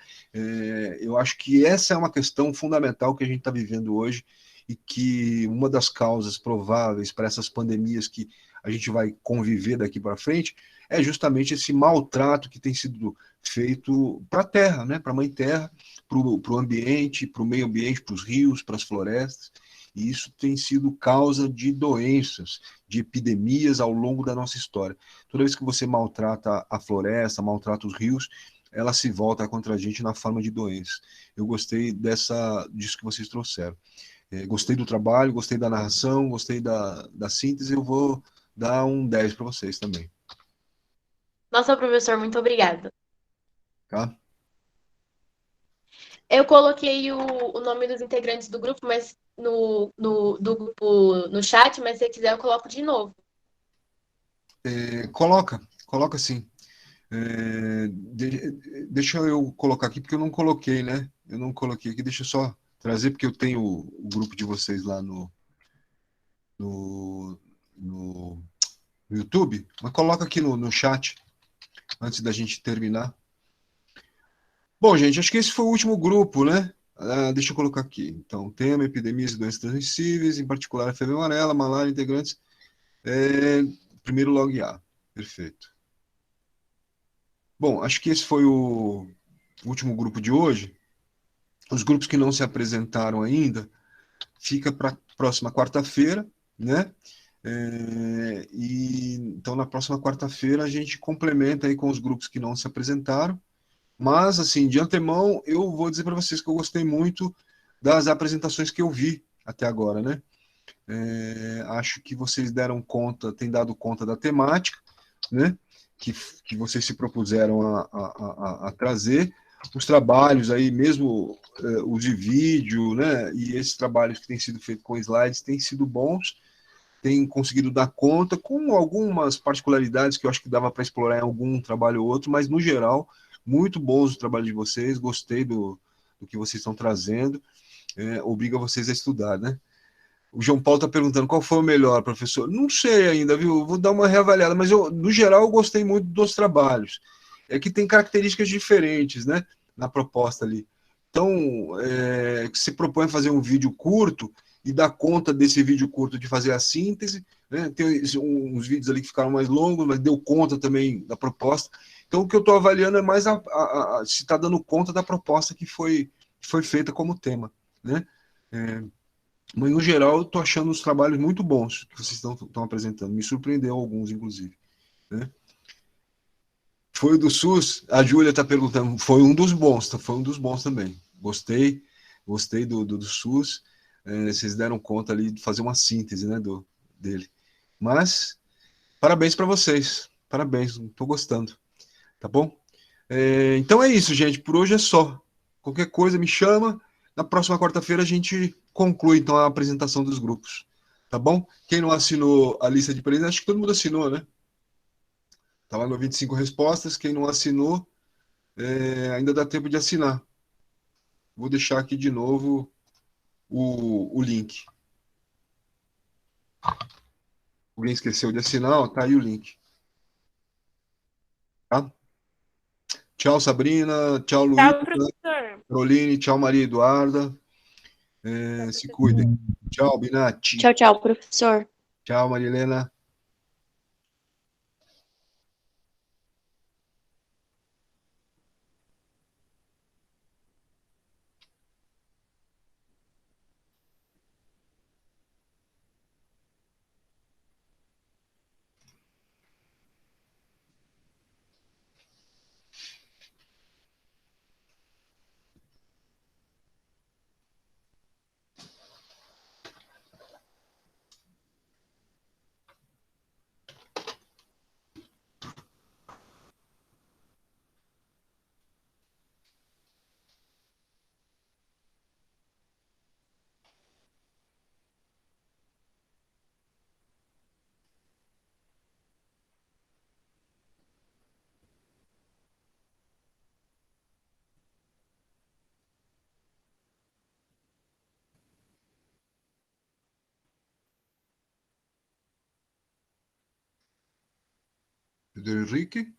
Eu acho que essa é uma questão fundamental que a gente está vivendo hoje, e que uma das causas prováveis para essas pandemias que a gente vai conviver daqui para frente é justamente esse maltrato que tem sido feito para a terra, né? Para a mãe terra, para o ambiente, para o meio ambiente, para os rios, para as florestas, e isso tem sido causa de doenças, de epidemias ao longo da nossa história. Toda vez que você maltrata a floresta, maltrata os rios, ela se volta contra a gente na forma de doenças. Eu gostei disso que vocês trouxeram. Gostei do trabalho, gostei da narração, gostei da síntese, eu vou dar um 10 para vocês também. Nossa, professor, muito obrigada. Tá? Eu coloquei o nome dos integrantes do grupo, mas do grupo no chat, mas se você quiser eu coloco de novo. Coloca sim. Deixa eu colocar aqui, porque eu não coloquei, né? Eu não coloquei aqui, deixa eu só trazer, porque eu tenho o grupo de vocês lá no, no YouTube, mas coloca aqui no chat, antes da gente terminar. Bom, gente, acho que esse foi o último grupo, né? Deixa eu colocar aqui. Então, tema, epidemias e doenças transmissíveis, em particular a febre amarela, malária, integrantes. Primeiro log A. Perfeito. Bom, acho que esse foi o último grupo de hoje. Os grupos que não se apresentaram ainda, fica para a próxima quarta-feira, né? Então, na próxima quarta-feira, a gente complementa aí com os grupos que não se apresentaram. Mas, assim, de antemão, eu vou dizer para vocês que eu gostei muito das apresentações que eu vi até agora, né? Acho que vocês deram conta, têm dado conta da temática, né? Que vocês se propuseram a trazer. Os trabalhos aí, mesmo os de vídeo, né? E esses trabalhos que têm sido feitos com slides têm sido bons, têm conseguido dar conta, com algumas particularidades que eu acho que dava para explorar em algum trabalho ou outro, mas, no geral, muito bons os trabalhos de vocês, gostei do que vocês estão trazendo, obriga vocês a estudar, né? O João Paulo está perguntando qual foi o melhor, professor. Não sei ainda, viu? Vou dar uma reavaliada, mas no geral eu gostei muito dos trabalhos. É que tem características diferentes, né? Na proposta ali. Então, que se propõe a fazer um vídeo curto e dar conta desse vídeo curto de fazer a síntese, né? Tem uns vídeos ali que ficaram mais longos, mas deu conta também da proposta. Então, o que eu estou avaliando é mais se está dando conta da proposta que foi feita como tema, né? Mas, no geral, eu estou achando os trabalhos muito bons que vocês estão apresentando. Me surpreendeu alguns, inclusive, né? Foi o do SUS? A Júlia está perguntando. Foi um dos bons, foi um dos bons também. Gostei do SUS. Vocês deram conta ali de fazer uma síntese, né, dele. Mas, parabéns para vocês. Parabéns, estou gostando. Tá bom? Então é isso, gente. Por hoje é só. Qualquer coisa me chama. Na próxima quarta-feira a gente conclui, então, a apresentação dos grupos. Tá bom? Quem não assinou a lista de presentes, acho que todo mundo assinou, né? Tá lá no 25 respostas. Quem não assinou, ainda dá tempo de assinar. Vou deixar aqui de novo o link. Alguém esqueceu de assinar? Ó, tá aí o link. Tá? Tchau, Sabrina. Tchau, Luísa. Tchau, professor. Caroline. Tchau, Maria Eduarda. Se cuidem. Tchau, Binati. Tchau, tchau, professor. Tchau, Marilena. Pedro Henrique.